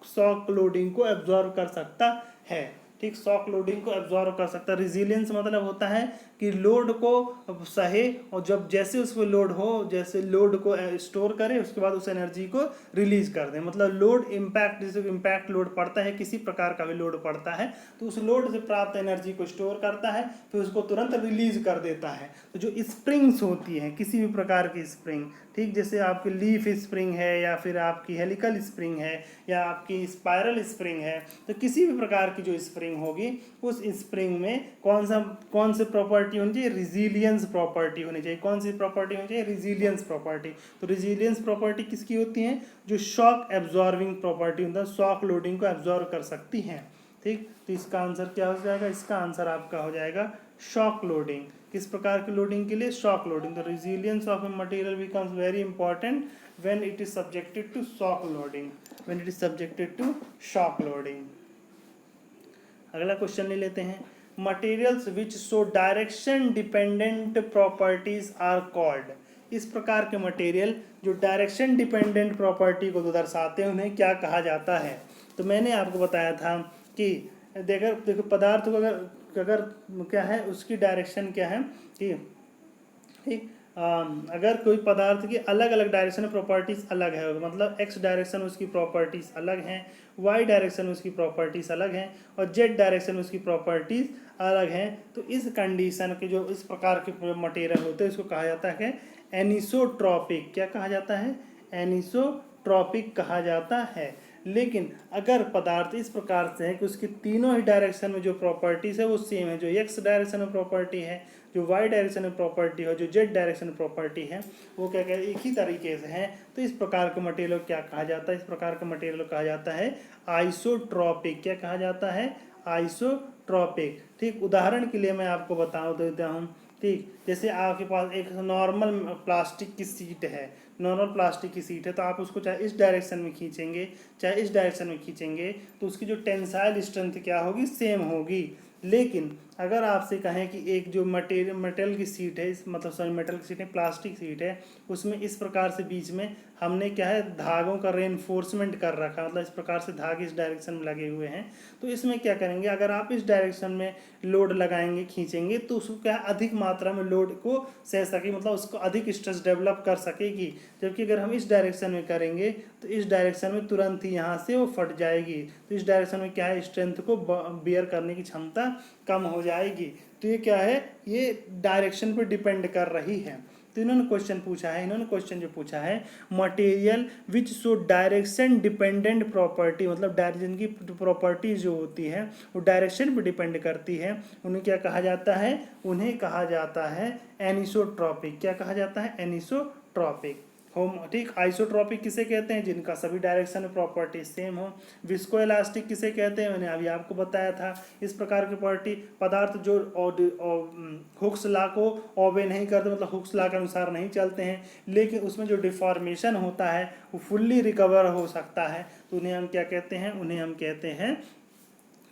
Speaker 1: शॉक लोडिंग को एब्जॉर्व कर सकता है। ठीक, शॉक लोडिंग को एब्जॉर्व कर सकता है। रिजिलियंस मतलब होता है कि लोड को सहे और जब जैसे उसको लोड हो, जैसे लोड को स्टोर करे उसके बाद उस एनर्जी को रिलीज कर दे। मतलब लोड इम्पैक्ट, जैसे इम्पैक्ट लोड पड़ता है, किसी प्रकार का भी लोड पड़ता है तो उस लोड से प्राप्त एनर्जी को स्टोर करता है, फिर उसको तुरंत रिलीज कर देता है। तो जो स्प्रिंग्स होती हैं, किसी भी प्रकार की स्प्रिंग, ठीक, जैसे आपकी लीफ स्प्रिंग है या फिर आपकी हेलिकल स्प्रिंग है या आपकी स्पाइरल स्प्रिंग है, तो किसी भी प्रकार की जो स्प्रिंग होगी उस स्प्रिंग में कौन सी प्रॉपर्टी होनी चाहिए, रिजिलियंस प्रॉपर्टी होनी चाहिए। कौन सी प्रॉपर्टी होनी चाहिए, रिजिलियंस प्रॉपर्टी। तो रिजिलियंस प्रॉपर्टी किसकी होती है, जो शॉक एब्जॉर्विंग प्रॉपर्टी होता है, शॉक लोडिंग को एब्जॉर्व कर सकती हैं। ठीक, तो इसका आंसर क्या हो जाएगा, इसका आंसर आपका हो जाएगा शॉक लोडिंग। किस प्रकार की लोडिंग के लिए, शॉक लोडिंग। तो resilience of a material becomes very important when it is subjected to shock loading, when it is subjected to shock loading। अगला क्वेश्चन ले लेते हैं, materials which show direction dependent properties are called। इस प्रकार के material जो direction dependent property को दर्शाते हैं उन्हें क्या कहा जाता है। तो मैंने आपको बताया था कि देखो पदार्थ को अगर क्या है, उसकी डायरेक्शन क्या है कि ठीक, अगर कोई पदार्थ की अलग अलग डायरेक्शन में प्रॉपर्टीज अलग है, मतलब एक्स डायरेक्शन उसकी प्रॉपर्टीज अलग हैं, वाई डायरेक्शन उसकी प्रॉपर्टीज अलग हैं और जेड डायरेक्शन उसकी प्रॉपर्टीज अलग हैं, तो इस कंडीशन के जो इस प्रकार के मटेरियल होते हैं इसको कहा जाता है एनिसोट्रॉपिक। क्या कहा जाता है, एनिसोट्रॉपिक कहा जाता है। लेकिन अगर पदार्थ इस प्रकार से है कि उसकी तीनों ही डायरेक्शन में जो प्रॉपर्टीज है वो सेम है, जो एक्स डायरेक्शन में प्रॉपर्टी है, जो वाई डायरेक्शन में प्रॉपर्टी है, जो जेड डायरेक्शन में प्रॉपर्टी है, वो क्या कहते हैं, एक ही तरीके से है, तो इस प्रकार के मटेरियल क्या कहा जाता है, इस प्रकार का मटेरियल कहा जाता है आइसोट्रॉपिक। क्या कहा जाता है, आइसोट्रॉपिक। ठीक, उदाहरण के लिए मैं आपको बता देता हूँ। ठीक, जैसे आपके पास एक नॉर्मल प्लास्टिक की सीट है, नॉर्मल प्लास्टिक की सीट है, तो आप उसको चाहे इस डायरेक्शन में खींचेंगे चाहे इस डायरेक्शन में खींचेंगे तो उसकी जो टेंसाइल स्ट्रेंथ क्या होगी, सेम होगी। लेकिन अगर आपसे कहें कि एक जो मेटल की सीट है, इस मतलब सॉरी मेटल की सीट है, प्लास्टिक सीट है, उसमें इस प्रकार से बीच में हमने क्या है, धागों का रेनफोर्समेंट कर रखा, मतलब इस प्रकार से धागे इस डायरेक्शन में लगे हुए हैं, तो इसमें क्या करेंगे, अगर आप इस डायरेक्शन में लोड लगाएंगे, खींचेंगे, तो उसको क्या अधिक मात्रा में लोड को सह सके, मतलब उसको अधिक स्ट्रेस डेवलप कर सकेगी। जबकि अगर हम इस डायरेक्शन में करेंगे तो इस डायरेक्शन में तुरंत ही यहाँ से वो फट जाएगी। तो इस डायरेक्शन में क्या है, स्ट्रेंथ को बेयर करने की क्षमता कम हो जाएगी। तो ये क्या है, ये डायरेक्शन पर डिपेंड कर रही है। तो इन्होंने क्वेश्चन पूछा है, इन्होंने क्वेश्चन जो पूछा है, material which show direction dependent property, मतलब डायरेक्शन की प्रॉपर्टी जो होती है वो डायरेक्शन पर डिपेंड करती है, उन्हें क्या कहा जाता है, उन्हें कहा जाता है एनिसोट्रॉपिक। क्या कहा जाता है, एनिसोट्रॉपिक। होम ठीक, आइसोट्रॉपिक किसे कहते हैं, जिनका सभी डायरेक्शन में प्रॉपर्टी सेम हो। विस्को इलास्टिक किसे कहते हैं, मैंने अभी आपको बताया था। इस प्रकार की प्रॉपर्टी पदार्थ जो हुक्स लॉ को ओबे नहीं करते, मतलब हुक्स लॉ के अनुसार नहीं चलते हैं, लेकिन उसमें जो डिफॉर्मेशन होता है वो फुल्ली रिकवर हो सकता है, तो उन्हें हम क्या कहते हैं, उन्हें हम कहते हैं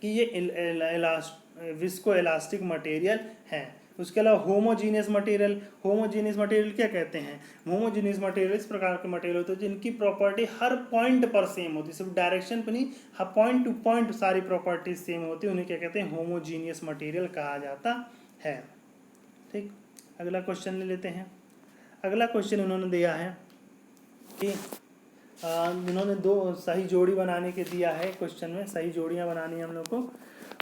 Speaker 1: कि ये विस्को इलास्टिक मटेरियल है। उसके अलावा होमोजीनियस मटेरियल, होमोजीनियस मटेरियल क्या कहते हैं, होमोजीनियस मटेरियल इस प्रकार के मटेरियल होते हैं जिनकी प्रॉपर्टी हर पॉइंट पर सेम होती है, सिर्फ डायरेक्शन पर नहीं, हर पॉइंट टू पॉइंट सारी प्रॉपर्टी सेम होती है, उन्हें क्या कहते हैं, होमोजीनियस मटेरियल कहा जाता है। ठीक, अगला क्वेश्चन ले लेते हैं। अगला क्वेश्चन उन्होंने दिया है कि इन्होंने दो सही जोड़ी बनाने के दिया है क्वेश्चन में, सही जोड़ियां बनानी है हम लोग को।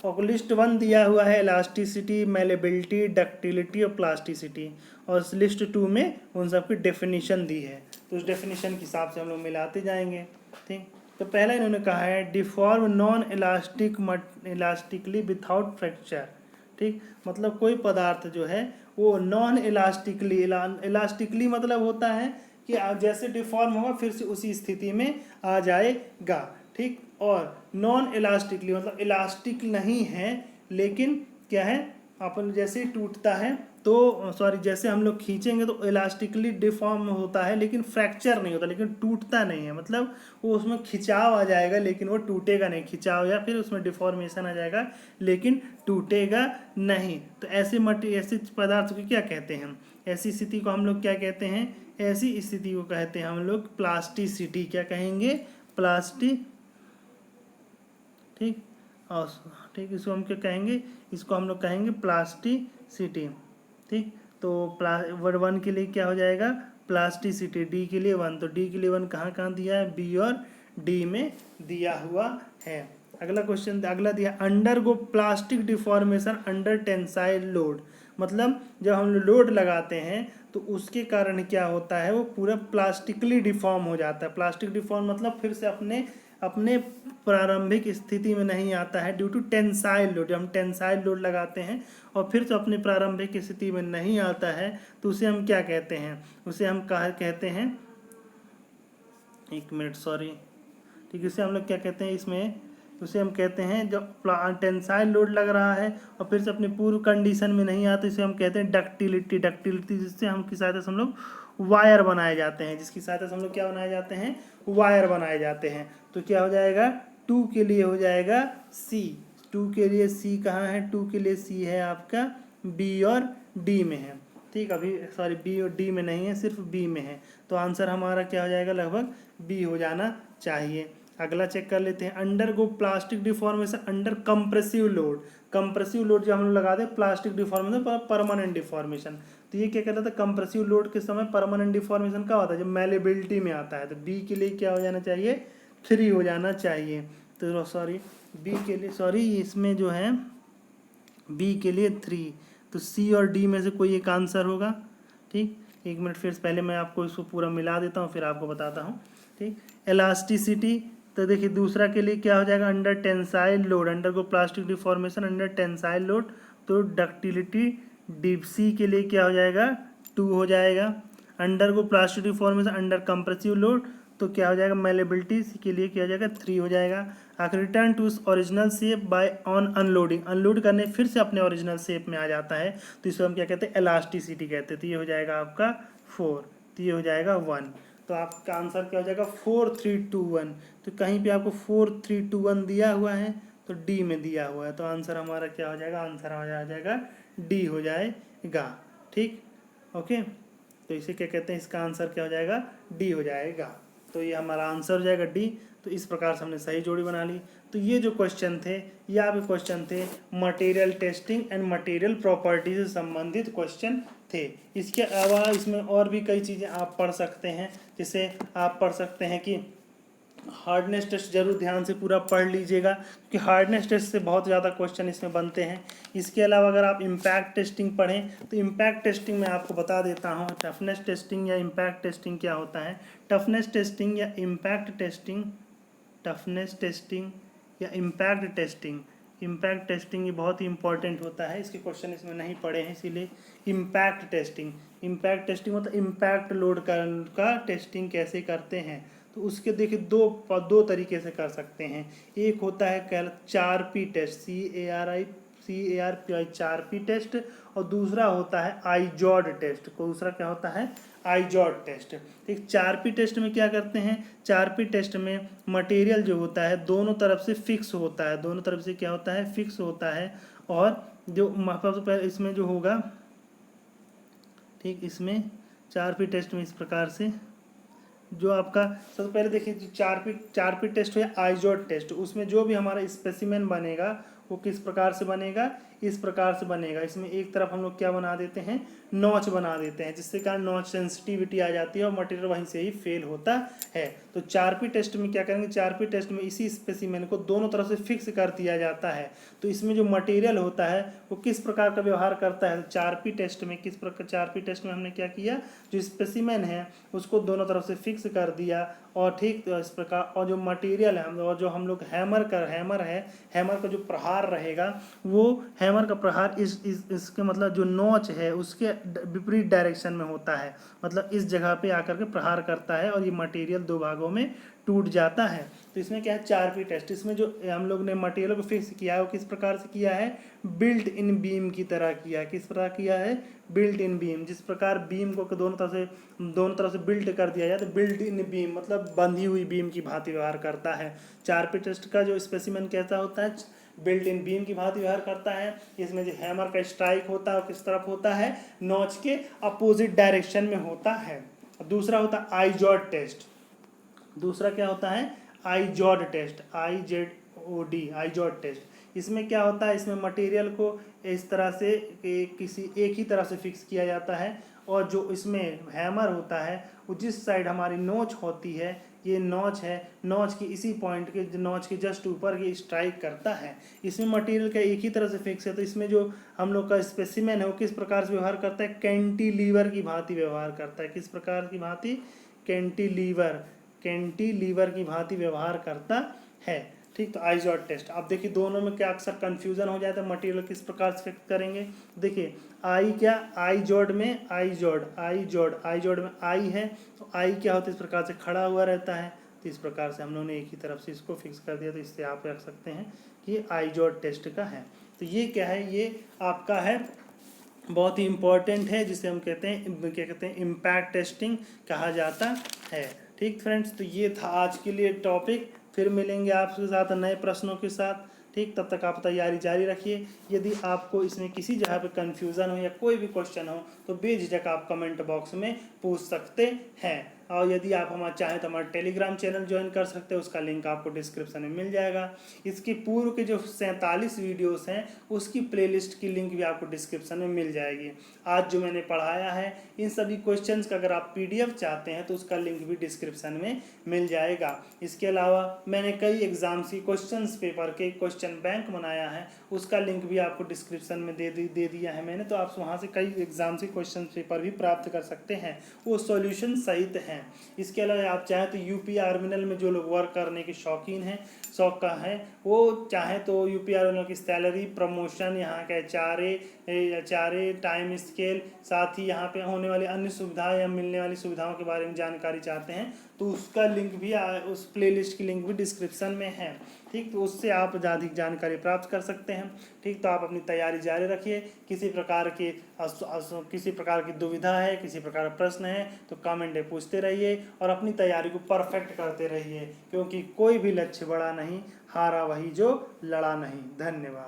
Speaker 1: और लिस्ट 1 दिया हुआ है इलास्टिसिटी, मेलेबिलिटी, डक्टिलिटी और प्लास्टिसिटी, और लिस्ट 2 में उन सब की डेफिनेशन दी है। तो उस डेफिनेशन के हिसाब से हम लोग मिलाते जाएंगे। ठीक, तो पहला इन्होंने कहा है deform non elastically without fracture. ठीक, मतलब कोई पदार्थ जो है वो नॉन इलास्टिकली मतलब होता है कि जैसे डिफॉर्म होगा फिर से उसी स्थिति में आ जाएगा। ठीक, और नॉन इलास्टिकली मतलब इलास्टिक नहीं है, लेकिन क्या है, अपन जैसे टूटता है तो सॉरी जैसे हम लोग खींचेंगे तो इलास्टिकली डिफॉर्म होता है, लेकिन फ्रैक्चर नहीं होता, लेकिन टूटता नहीं है। मतलब वो उसमें खिंचाव आ जाएगा लेकिन वो टूटेगा नहीं, खिंचाव या फिर उसमें डिफॉर्मेशन आ जाएगा लेकिन टूटेगा नहीं। तो ऐसे पदार्थ को क्या कहते हैं, ऐसी स्थिति को हम लोग क्या कहते हैं, ऐसी स्थिति को कहते हैं हम लोग प्लास्टिसिटी। क्या कहेंगे, प्लास्टिक। ठीक, और ठीक, इसको हम क्या कहेंगे, इसको हम लोग कहेंगे प्लास्टिसिटी। ठीक, तो वर्ड 1 के लिए क्या हो जाएगा, प्लास्टिसिटी। डी के लिए 1, तो डी के लिए 1 कहाँ कहाँ दिया है, बी और डी में दिया हुआ है। अगला क्वेश्चन, अगला दिया undergo plastic deformation under tensile load. मतलब जब हम लोड लगाते हैं तो उसके कारण क्या होता है, वो पूरा प्लास्टिकली डिफॉर्म हो जाता है। प्लास्टिक डिफॉर्म मतलब फिर से अपने अपने प्रारंभिक स्थिति में नहीं आता है ड्यू टू टेंसाइल लोड। जब हम टेंसाइल लोड लगाते हैं और फिर से अपने प्रारंभिक स्थिति में नहीं आता है तो उसे हम क्या कहते हैं, उसे हम कहते हैं, एक मिनट सॉरी, ठीक, इसे हम लोग क्या कहते हैं, इसमें उसे हम कहते हैं जब टेंसाइल लोड लग रहा है और फिर से अपने पूर्व कंडीशन में नहीं आता, इसे हम कहते हैं डक्टिलिटी। डक्टिलिटी जिससे हम की सहायता से हम लोग वायर बनाए जाते हैं, जिसकी सहायता से हम लोग क्या बनाए जाते हैं, वायर बनाए जाते हैं। तो क्या हो जाएगा, 2 के लिए हो जाएगा सी। 2 के लिए सी कहाँ है, 2 के लिए सी है आपका बी और डी में है। ठीक, अभी सॉरी बी और डी में नहीं है, सिर्फ बी में है। तो आंसर हमारा क्या हो जाएगा, लगभग बी हो जाना चाहिए। अगला चेक कर लेते हैं, undergo plastic deformation under compressive load. Compressive load जो हम लोग लगाते हैं प्लास्टिक डिफॉर्मेशन परमानेंट डिफॉर्मेशन। तो ये क्या कहता था, कंप्रेसिव लोड के समय परमानेंट डिफॉर्मेशन का होता है जब मेलेबिलिटी में आता है। तो बी के लिए क्या हो जाना चाहिए, 3 हो जाना चाहिए। तो सॉरी बी के लिए, सॉरी इसमें जो है बी के लिए 3, तो सी और डी में से कोई एक आंसर होगा। ठीक, एक मिनट फिर पहले मैं आपको इसको पूरा मिला देता हूँ फिर आपको बताता हूँ। ठीक, इलास्टिसिटी, तो देखिए दूसरा के लिए क्या हो जाएगा, अंडर टेंसाइल लोड, अंडर को plastic deformation under tensile load. तो डक्टिलिटी डीप सी के लिए क्या हो जाएगा, 2 हो जाएगा। अंडर को plastic deformation under compressive load तो क्या हो जाएगा, मेलेबिलिटी के लिए क्या हो जाएगा, 3 हो जाएगा। आखिर return to original shape by on unloading, unload करने फिर से अपने ओरिजिनल शेप में आ जाता है तो इसको हम क्या कहते हैं, इलास्टिसिटी कहते हैं। तो ये हो जाएगा आपका 4, तो ये हो जाएगा 1। तो आपका आंसर क्या हो जाएगा, 4 3 2 1। तो कहीं पे आपको 4 3 2 1 दिया हुआ है तो डी में दिया हुआ है, तो आंसर हमारा क्या हो जाएगा, आंसर आ जाएगा डी हो जाएगा। ठीक, ओके, तो इसे क्या कहते हैं, इसका आंसर क्या हो जाएगा, डी हो जाएगा। तो ये हमारा आंसर हो जाएगा डी। तो इस प्रकार से हमने सही जोड़ी बना ली। तो ये जो क्वेश्चन थे, ये आपके क्वेश्चन थे material testing and material property से संबंधित क्वेश्चन थे। इसके अलावा इसमें और भी कई चीज़ें आप पढ़ सकते हैं, जैसे आप पढ़ सकते हैं कि हार्डनेस टेस्ट जरूर ध्यान से पूरा पढ़ लीजिएगा क्योंकि हार्डनेस टेस्ट से बहुत ज़्यादा क्वेश्चन इसमें बनते हैं। इसके अलावा अगर आप इम्पैक्ट टेस्टिंग पढ़ें तो इम्पैक्ट टेस्टिंग में आपको बता देता हूँ टफनेस टेस्टिंग या इम्पैक्ट टेस्टिंग क्या होता है। टफनेस टेस्टिंग या इम्पैक्ट टेस्टिंग, टफनेस टेस्टिंग या इम्पैक्ट टेस्टिंग, इम्पैक्ट टेस्टिंग ये बहुत ही इंपॉर्टेंट होता है, इसके क्वेश्चन इसमें नहीं पढ़े हैं इसीलिए। इम्पैक्ट टेस्टिंग, इम्पैक्ट टेस्टिंग मतलब इम्पैक्ट लोड का टेस्टिंग कैसे करते हैं, तो उसके देखिए दो तरीके से कर सकते हैं। एक होता है 4P test, CARPI 4P test, और दूसरा होता है आईजॉड टेस्ट। दूसरा क्या होता है, आईजॉड टेस्ट। ठीक, 4P टेस्ट में क्या करते हैं, 4P टेस्ट में मटेरियल जो होता है दोनों तरफ से फिक्स होता है, दोनों तरफ से क्या होता है, फिक्स होता है। और जो पहले इसमें जो होगा, ठीक, इसमें 4P टेस्ट में इस प्रकार से जो आपका सबसे पहले देखिए जो 4P टेस्ट हो या आईजॉड टेस्ट, उसमें जो भी हमारा स्पेसिमेन बनेगा वो किस प्रकार से बनेगा, इस प्रकार से बनेगा। इसमें एक तरफ हम लोग क्या बना देते हैं, नॉच बना देते हैं, जिससे कारण नॉच सेंसिटिविटी आ जाती है और मटेरियल वहीं से ही फेल होता है। तो 4P टेस्ट में क्या करेंगे, 4P टेस्ट में इसी स्पेसिमेन को दोनों तरफ से फिक्स कर दिया जाता है। तो इसमें जो मटेरियल होता है वो किस प्रकार का व्यवहार करता है, 4P टेस्ट में किस प्रकार, 4P टेस्ट में हमने क्या किया, जो स्पेसिमेन है उसको दोनों तरफ से फिक्स कर दिया और ठीक इस प्रकार, और जो मटेरियल है और जो हम लोग हैमर का जो प्रहार रहेगा वो हैमर का प्रहार इसके मतलब जो नोच है उसके विपरीत डायरेक्शन में होता है, मतलब इस जगह पे आकर के प्रहार करता है और ये मटेरियल दो भागों में टूट जाता है। तो इसमें क्या है, 4P टेस्ट। इसमें जो हम लोग ने मटेरियल को फिक्स किया है वो किस प्रकार से किया है, बिल्ट इन बीम की तरह किया है। किस प्रकार किया है, बिल्ट इन बीम। जिस प्रकार बीम को दोनों तरफ से बिल्ट कर दिया जाए तो बिल्ट इन बीम मतलब बंधी हुई बीम की भांति व्यवहार करता है। 4P टेस्ट का जो स्पेसिमेन कैसा होता है, बिल्ट इन बीम की भांति व्यवहार करता है। इसमें जो हैमर का स्ट्राइक होता है वो किस तरफ होता है, नॉच के अपोजिट डायरेक्शन में होता है। दूसरा होता है आईजॉड टेस्ट। दूसरा क्या होता है, आईजॉड टेस्ट, IZOD, आईजॉड टेस्ट। इसमें क्या होता है, इसमें मटेरियल को इस तरह से किसी एक ही तरह से फिक्स किया जाता है और जो इसमें हैमर होता है वो जिस साइड हमारी नोच होती है, ये नॉच है, नॉच की इसी पॉइंट के, नॉच के जस्ट ऊपर ये स्ट्राइक करता है। इसमें मटेरियल का एक ही तरह से फिक्स है। तो इसमें जो हम लोग का स्पेसिमेन है वो किस प्रकार से व्यवहार करता है, कैंटिलीवर की भांति व्यवहार करता है। किस प्रकार की भांति, कैंटिलीवर की भांति व्यवहार करता है। ठीक, तो आईजॉड टेस्ट। अब देखिए दोनों में क्या अक्सर कंफ्यूजन हो जाता है, मटेरियल किस प्रकार से फिक्स करेंगे। देखिए आई क्या, आईजॉड में आईजॉड में आई है, तो आई क्या होता है, इस प्रकार से खड़ा हुआ रहता है। तो इस प्रकार से हम लोगों ने एक ही तरफ से इसको फिक्स कर दिया, तो इससे आप रख सकते हैं कि आईजॉड टेस्ट का है। तो ये क्या है, ये आपका है बहुत ही इम्पोर्टेंट है, जिसे हम क्या कहते हैं इम्पैक्ट टेस्टिंग कहा जाता है। ठीक फ्रेंड्स, तो ये था आज के लिए टॉपिक। फिर मिलेंगे आपके साथ नए प्रश्नों के साथ। ठीक, तब तक आप तैयारी जारी रखिए। यदि आपको इसमें किसी जगह पे कन्फ्यूज़न हो या कोई भी क्वेश्चन हो तो बेझिझक आप कमेंट बॉक्स में पूछ सकते हैं। और यदि आप हमारा चाहें तो हमारा टेलीग्राम चैनल ज्वाइन कर सकते हैं, उसका लिंक आपको डिस्क्रिप्शन में मिल जाएगा। इसके पूर्व के जो 47 वीडियोस हैं उसकी प्लेलिस्ट की लिंक भी आपको डिस्क्रिप्शन में मिल जाएगी। आज जो मैंने पढ़ाया है इन सभी क्वेश्चंस का अगर आप PDF चाहते हैं तो उसका लिंक भी डिस्क्रिप्शन में मिल जाएगा। इसके अलावा मैंने कई एग्जाम्स की क्वेश्चंस पेपर के क्वेश्चन बैंक बनाया है, उसका लिंक भी आपको डिस्क्रिप्शन में दे दिया है मैंने, तो आप वहाँ से कई एग्जाम्स के क्वेश्चन पेपर भी प्राप्त कर सकते हैं, वो सॉल्यूशन सहित हैं। इसके अलावा आप चाहें तो UP आर्मिनल में जो लोग वर्क करने के शौकीन हैं, शौक का है, वो चाहे तो UP आर्मिनल की सैलरी, प्रमोशन, यहाँ का HRA टाइम स्केल, साथ ही यहाँ पे होने वाली अन्य सुविधाएं या मिलने वाली सुविधाओं के बारे में जानकारी चाहते हैं तो उसका लिंक भी, उस प्लेलिस्ट की लिंक भी डिस्क्रिप्शन में है। ठीक, तो उससे आप ज़्यादा जानकारी प्राप्त कर सकते हैं। ठीक, तो आप अपनी तैयारी जारी रखिए। किसी प्रकार की दुविधा है, किसी प्रकार का प्रश्न है तो कमेंट में पूछते रहिए और अपनी तैयारी को परफेक्ट करते रहिए, क्योंकि कोई भी लक्ष्य बड़ा नहीं, हारा वही जो लड़ा नहीं। धन्यवाद।